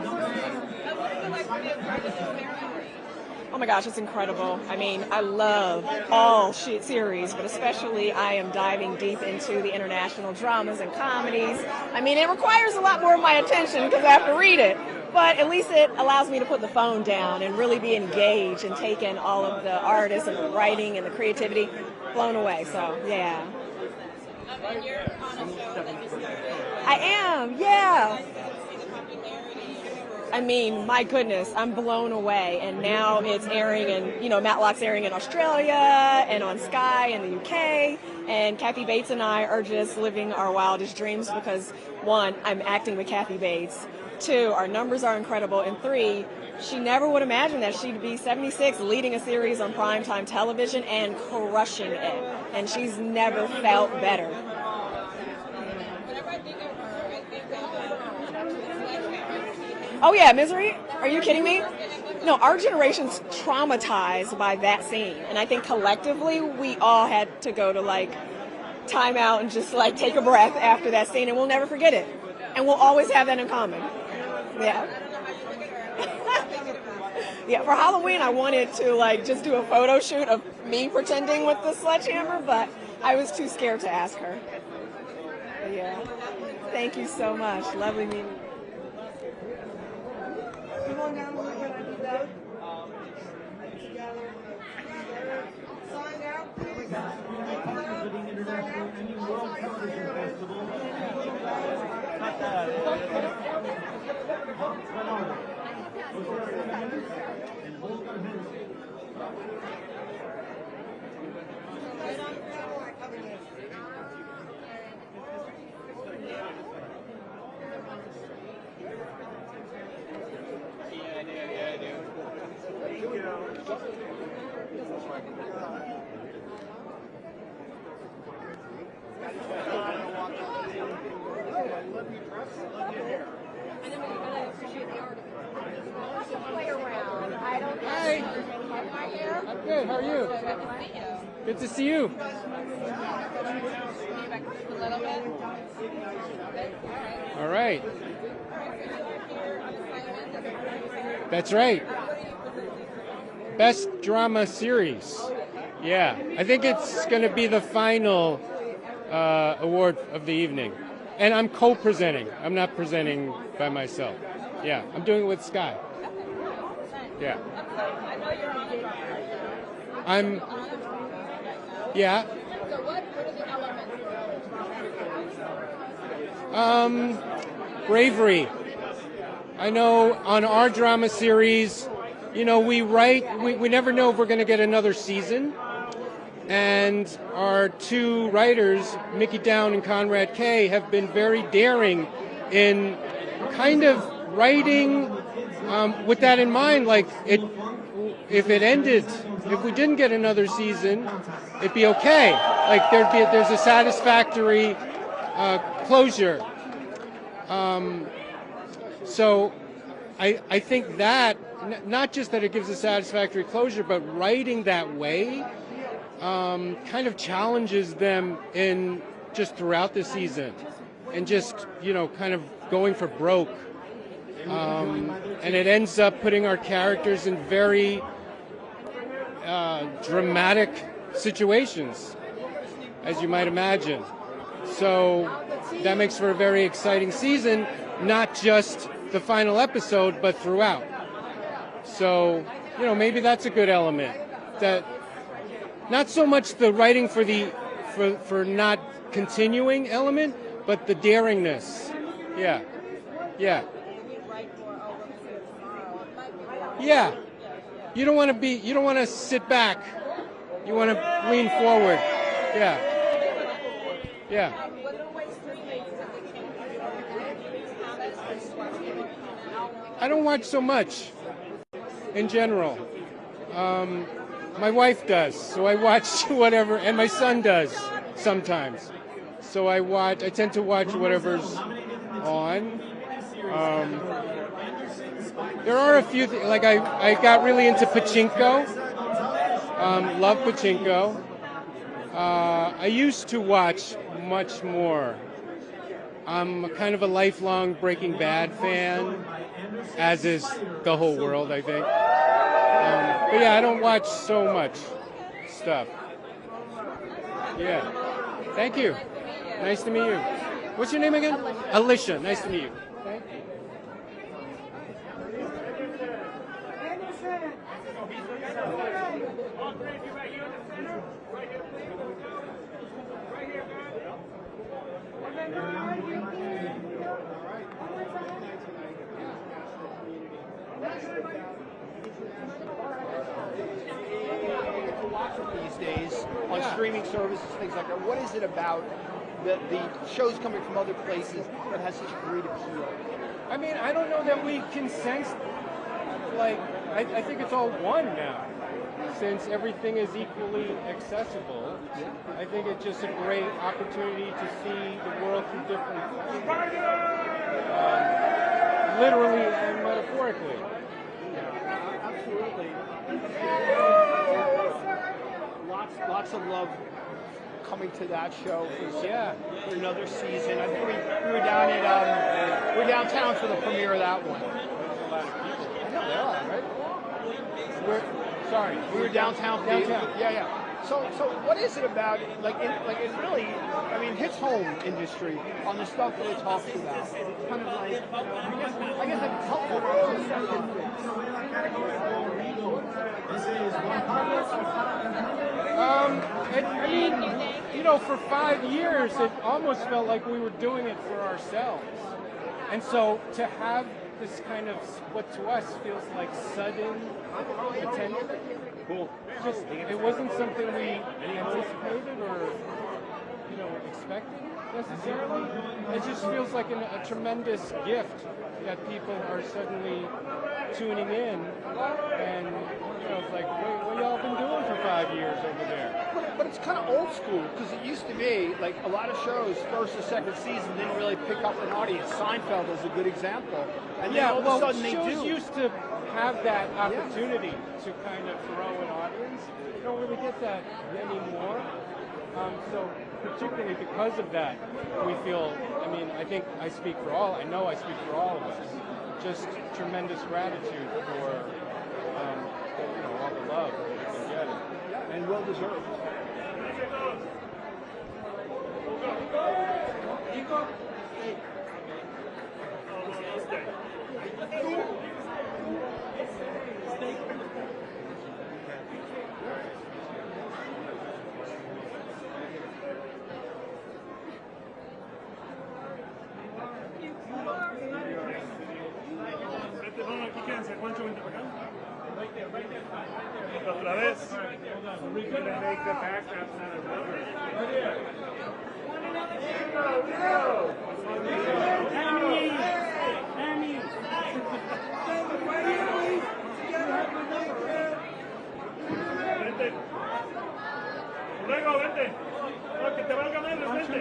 Oh my gosh, it's incredible. I mean, I love all series, but especially I am diving deep into the international dramas and comedies. I mean, it requires a lot more of my attention because I have to read it, but at least it allows me to put the phone down and really be engaged and take in all of the artists and the writing and the creativity. Blown away, so yeah. I am, yeah. I mean, my goodness, I'm blown away. And now it's airing in, Matlock's airing in Australia and on Sky in the UK. And Kathy Bates and I are just living our wildest dreams because, one, I'm acting with Kathy Bates. Two, our numbers are incredible. And three, she never would imagine that she'd be 76 leading a series on primetime television and crushing it. And she's never felt better. Oh yeah, Misery? Are you kidding me? No, our generation's traumatized by that scene. And I think collectively we all had to go to time out and just take a breath after that scene, and we'll never forget it. And we'll always have that in common. Yeah. Yeah, for Halloween I wanted to just do a photo shoot of me pretending with the sledgehammer, but I was too scared to ask her. But yeah. Thank you so much. Lovely meeting you. Come on down a little bit, I need those. Together. Sign out, please. Hi. I'm good. How are you? Good to see you. All right. That's right. Best drama series. Yeah, I think it's going to be the final award of the evening. And I'm co-presenting. I'm not presenting by myself. Yeah, I'm doing it with Sky. Yeah. Yeah. Bravery. I know on our drama series, we write, we never know if we're going to get another season. And our two writers, Mickey Down and Conrad Kay, have been very daring in kind of writing with that in mind. If it ended, if we didn't get another season, it'd be okay. There's a satisfactory closure. So I think that, not just that it gives a satisfactory closure, but writing that way kind of challenges them in just throughout the season and just, kind of going for broke. And it ends up putting our characters in very dramatic situations, as you might imagine. So that makes for a very exciting season, not just the final episode, but throughout. So, maybe that's a good element. That not so much the writing for not continuing element, but the daringness. Yeah. Yeah. Yeah. You don't want to sit back. You want to lean forward. Yeah. Yeah. I don't watch so much in general. My wife does, so I watch whatever, and my son does sometimes. So I tend to watch whatever's on. There are a few things, like I got really into pachinko. Love pachinko. I used to watch much more. I'm kind of a lifelong Breaking Bad fan, as is the whole world, I think. But yeah, I don't watch so much stuff. Yeah. Thank you. Nice to meet you. What's your name again? Alicia. Nice to meet you. Thank you. These days on streaming services, things like that. What is it about the shows coming from other places that has such great appeal? I mean, I don't know that we can sense, like, I think it's all one now. Since everything is equally accessible, I think it's just a great opportunity to see the world through different literally and metaphorically. Absolutely. Lots of love coming to that show for another season. I think we were down at we're downtown for the premiere of that one. There's a lot of people. I know there are, right? We were downtown. Yeah. So what is it about it really? I mean, hits home industry on the stuff that it talks about. Kind of like, I guess like helpful. I mean, you know, for 5 years, it almost felt like we were doing it for ourselves. And so to have this kind of, what to us feels like sudden attention, just, it wasn't something we anticipated or, you know, expected necessarily. It just feels like a tremendous gift that people are suddenly tuning in, and you know, it's like, what y'all been doing for 5 years over there? But it's kind of old school, because it used to be like a lot of shows, first or second season, didn't really pick up an audience. Seinfeld is a good example. And then all of a sudden they shows do. used to have that opportunity to kind of throw an audience. You don't really get that anymore. So particularly because of that, we feel, I mean, I think I speak for all, I know I speak for all of us, just tremendous gratitude for you know, all the love that we've been getting. And well deserved. Otra vez. Luego, vente. No, que te valga menos, vente.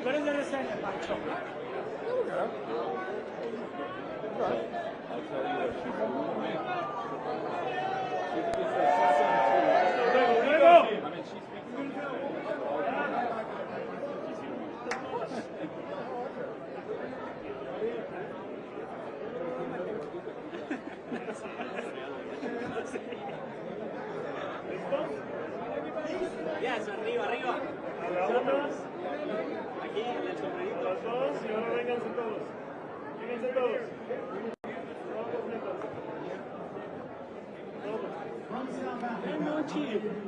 Tú eres de reseña, Pancho. Yes, arriba, arriba. Aquí, en el sombrerito. Los dos, y ahora vénganse todos. Vénganse todos.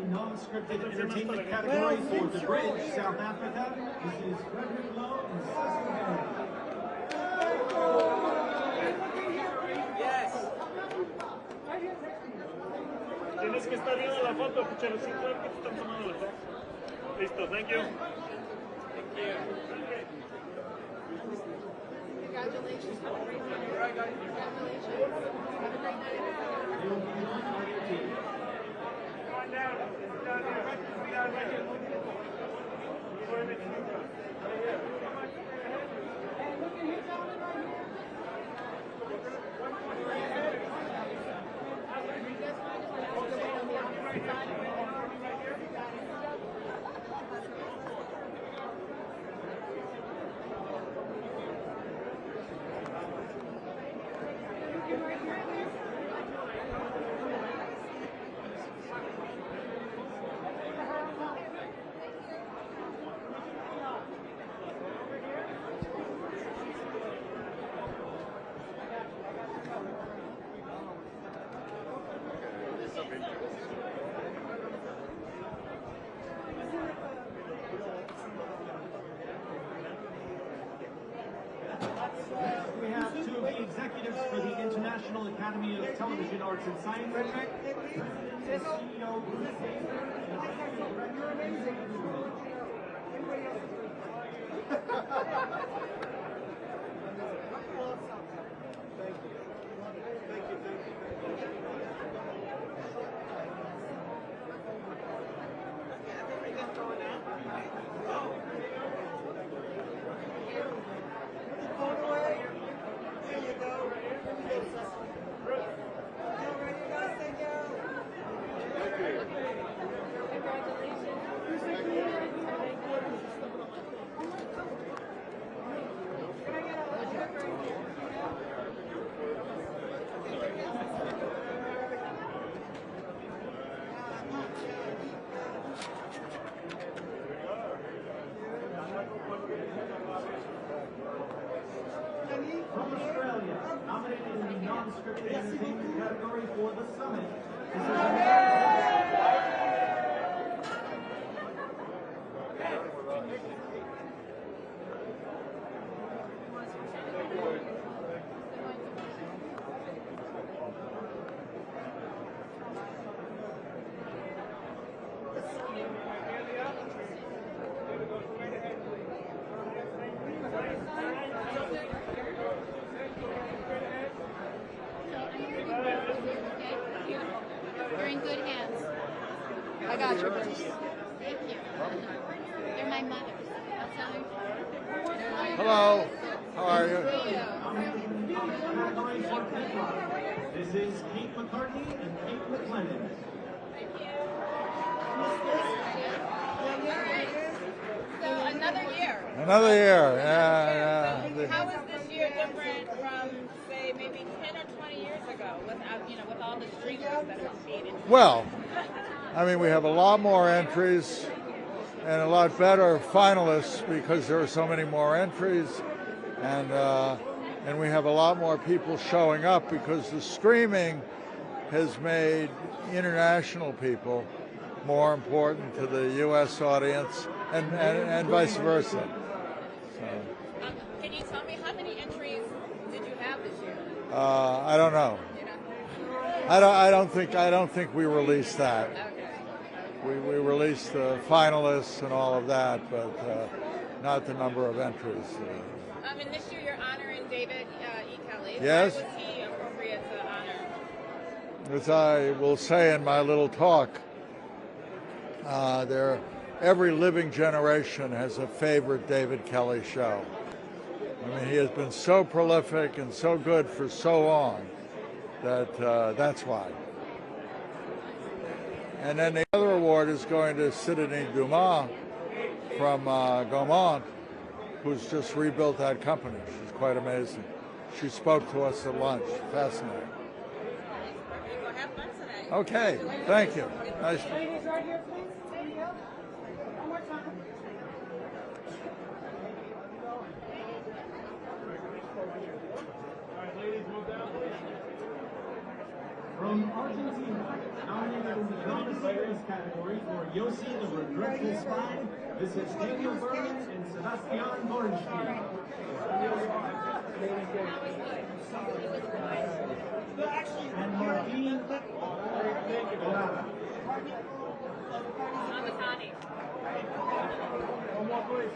Non-scripted entertainment category for The Bridge, South Africa. This is Frederick Lowe and Cecil Yes. Tienes que estar viendo la foto, Puchero. Si tú te están tomando la foto. Listo, thank you. Congratulations. Have a great night. Congratulations. Have a great night. Come on down. Down here. Down here. Where did you go? Right here. Hey, look at his gentleman right here. We have two of the executives for the International Academy of Television Arts and Sciences. President and CEO Bruce You're amazing. Everybody else is Thank you. Thank you. Everything's going on. Phone away. There you go. Ready, guys? Thank From Australia, nominated in the non-scripted entertainment category for The Summit. This is You're in good hands. I got you. Thank you. They're my mothers. I'll tell her. Hello. How are you? This is Kate McCartney and Kate McClendon. So another year. Another year. Yeah. How is this year different from, say, maybe 10 or 20 years ago, without, with all the streamers that are feeding? Well, I mean, we have a lot more entries and a lot better finalists because there are so many more entries, and we have a lot more people showing up because the streaming has made international people more important to the U.S. audience, and vice versa. So, Can you tell me how many entries did you have this year? I don't know. I don't think we released that. We released the finalists and all of that, but not the number of entries. And this year you're honoring David E. Kelley. Yes. Why was he appropriate to honor? As I will say in my little talk, every living generation has a favorite David Kelley show. I mean, he has been so prolific and so good for so long that that's why. And then the other award is going to Sidonie Dumas from Gaumont, who's just rebuilt that company. She's quite amazing. She spoke to us at lunch. Fascinating. Well, have fun today. Okay, thank you. Nice. Ladies, right here, please. Lady up. One more time. From Argentina, nominated in the drama series category for Yossi the Regretful Spy, this is Daniel Berman and Sebastian Borenstein. And Martín Dorada. One more, please.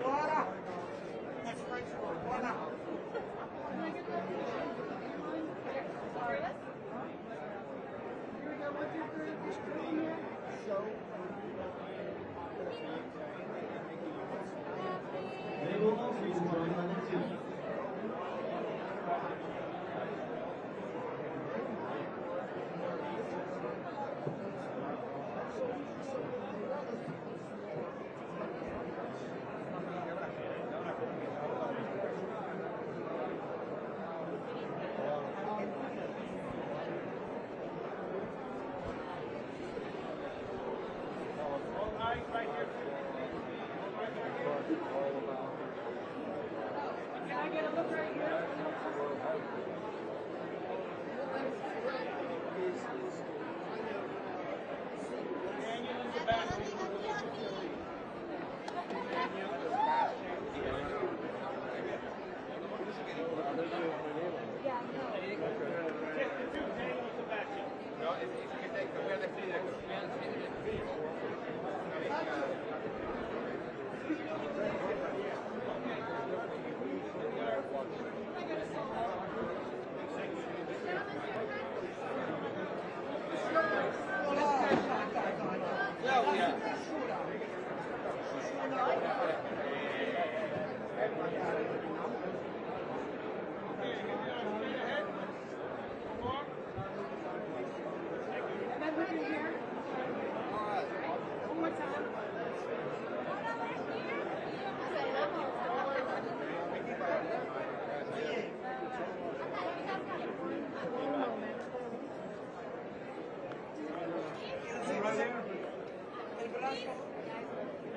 Water. That's French for water. They will also be joined by the team. Can I get a look right here?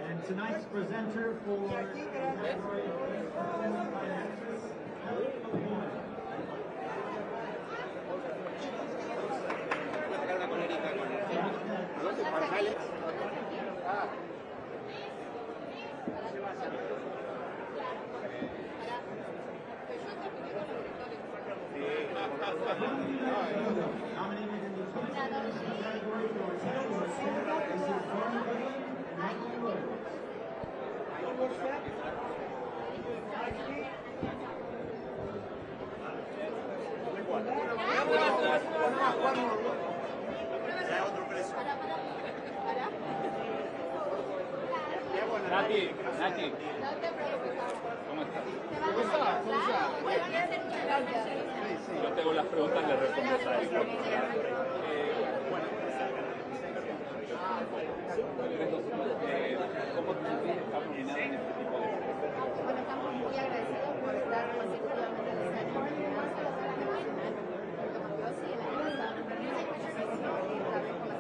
And tonight's presenter for the category of Performance by Actress, Nati, ¿cómo estás? Yo tengo las preguntas, le respondes a él. ¿Cómo te sentís estar nominada en este tipo de cosas? Bueno, estamos muy agradecidos por estar consecutivamente en este año nominados a la Selección Nacional, junto con Rosy el año pasado, y muy satisfechos de estar con la segunda temporada.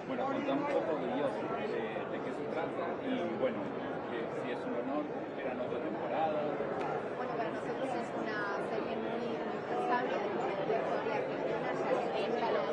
Bueno, contá un poco de ellos, de qué se trata y bueno, si es un honor, esperan otra temporada. Bueno, para nosotros es una serie muy incansable, de Victoria TV, ya que entra a los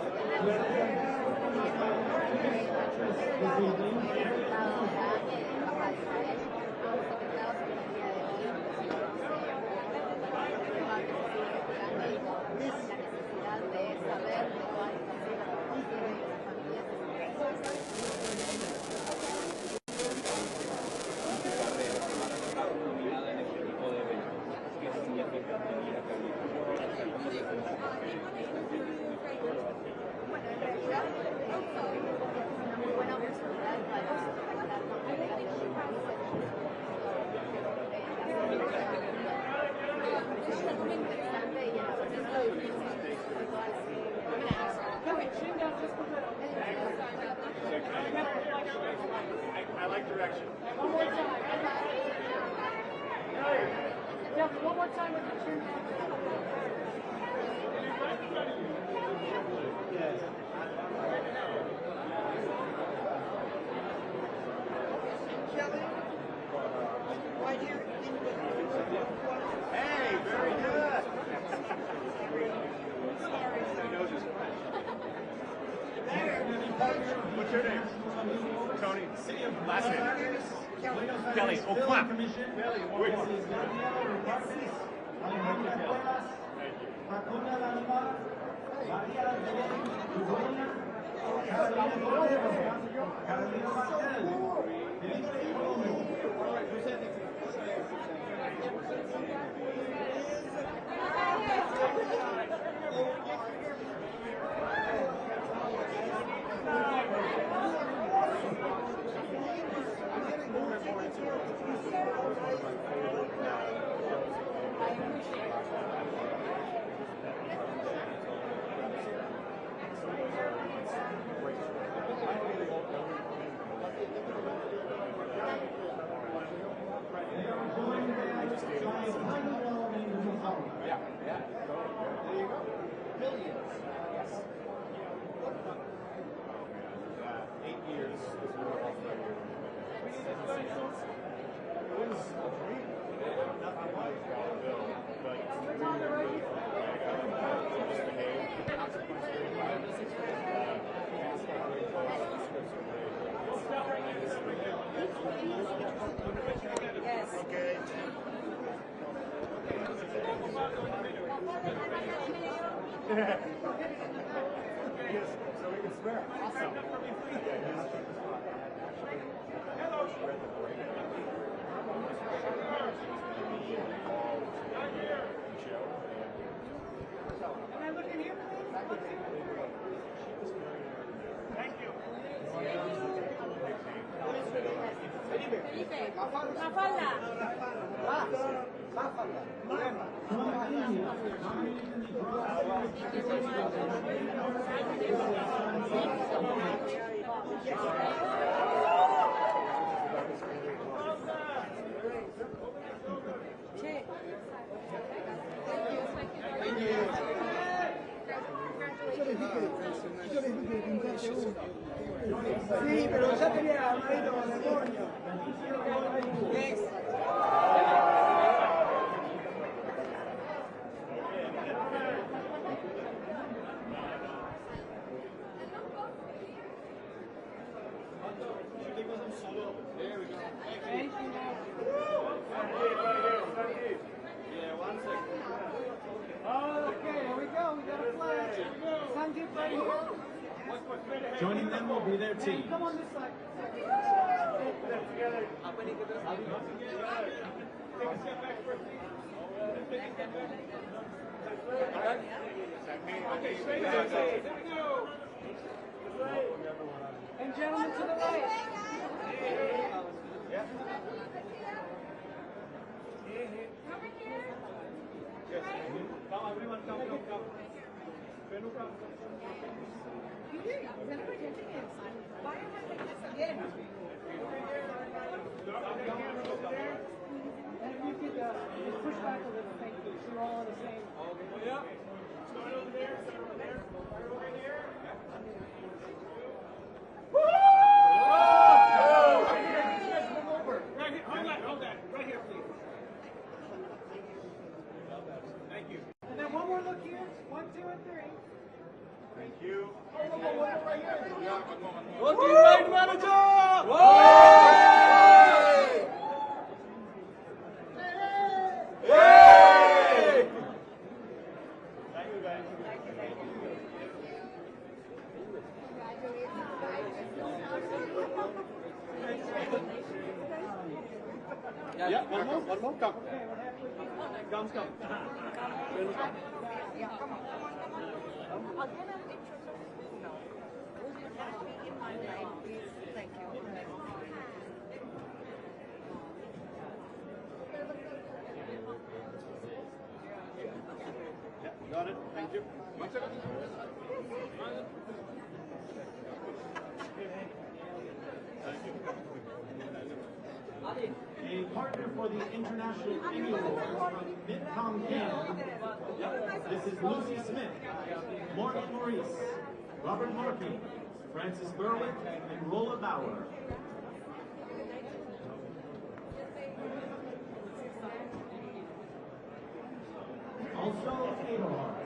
I like direction. One more time. Jeff, one more time with the chin down. Kelly, right here in the... Hey, very good. He knows his What's your name? Tony. Last name? Kelly. Oh, clap. Kelly, one more. Sí, pero ya tenía armadito con el demonio. Okay, here we go. We got a flag. Sanjit right here. Joining them will be their team. Come on this side. And gentlemen to the right. Come, everyone, come. And if you could just push back a little, thank you. So you're all on the same. Yeah. Start over there, start over there. Start over here. Right here, hold that. Right here, please. Thank you. And then one more look here. 1, 2, and 3. Thank you. Looking right manager! Yay! Thank you, guys. Yeah, one more, come. Come. Got it. Thank you. One second. A partner for the International Emmy Awards from Vietcom Canada. This is Lucy Smith, Morgan Maurice, Robert Markey, Francis Berwick, and Rolla Bauer. Also, Adolhard.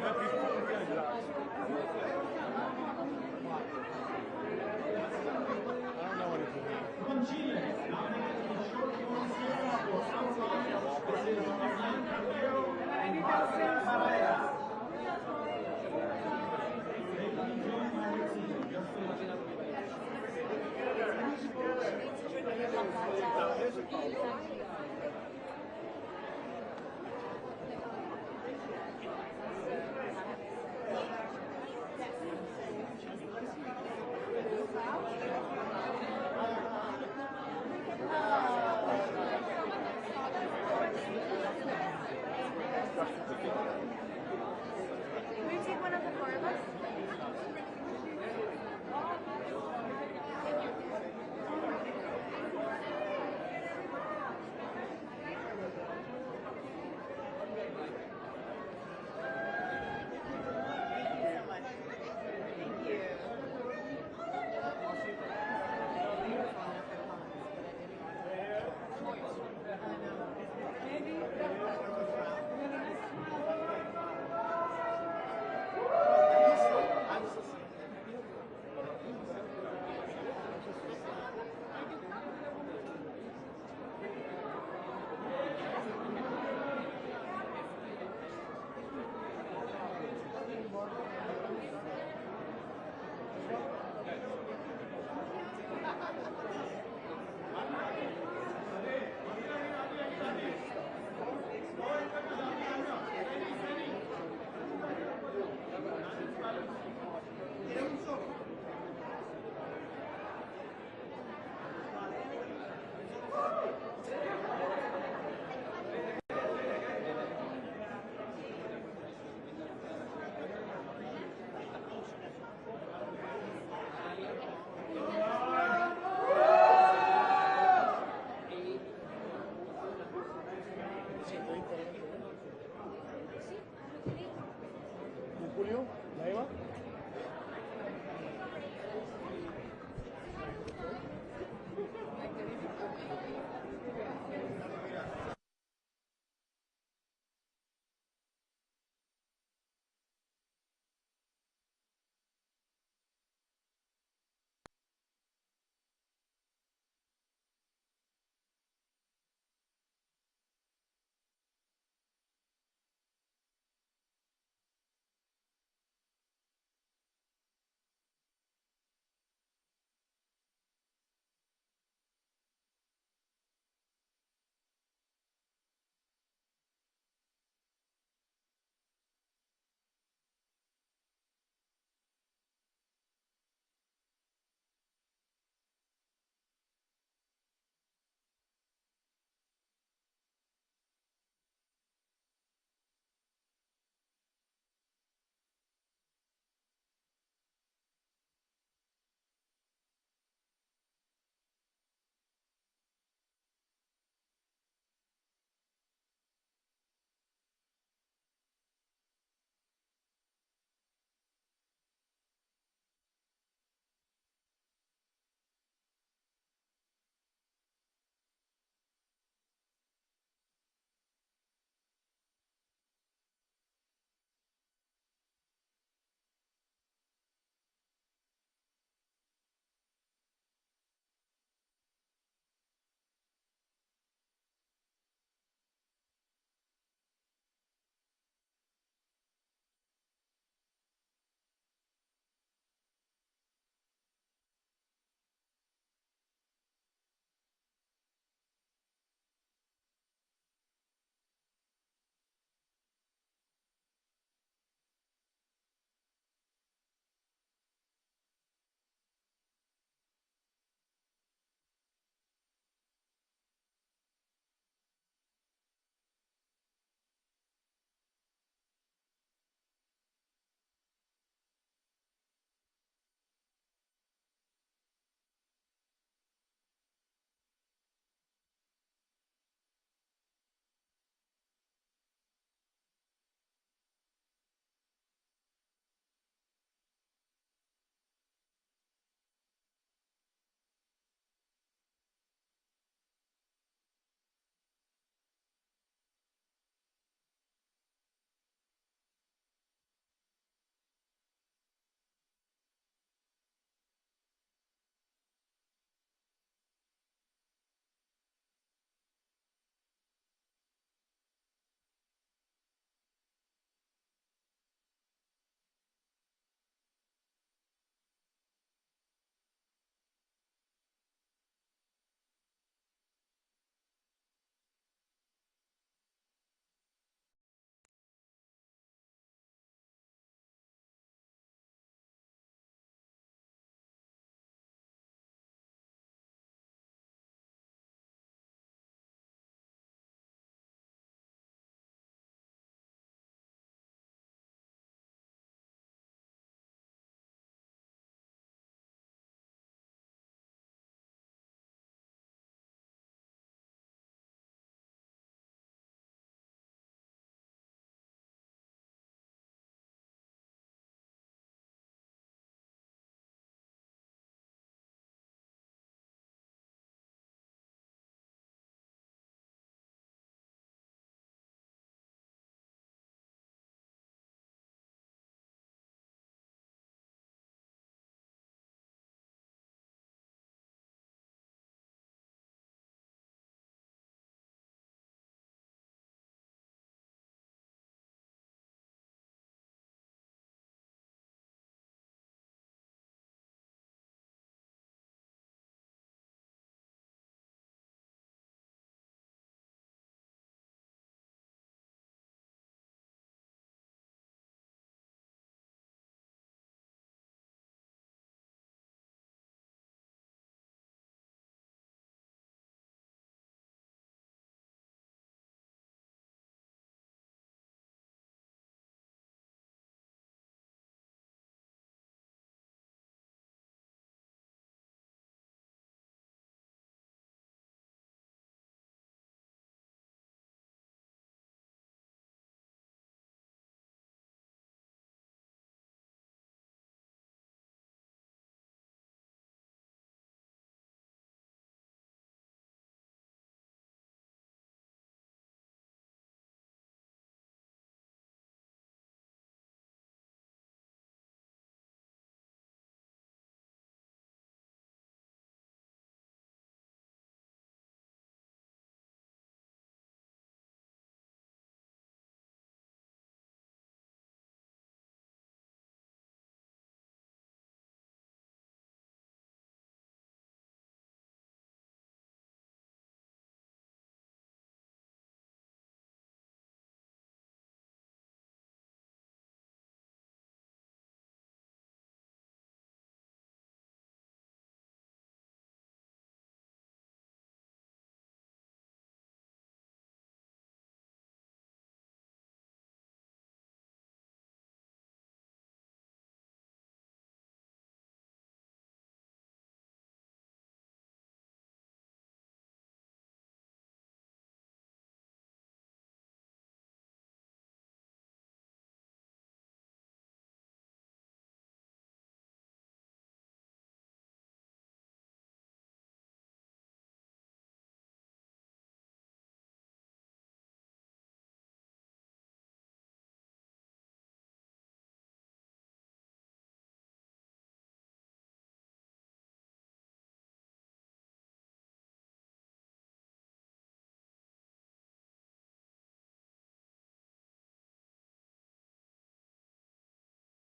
Have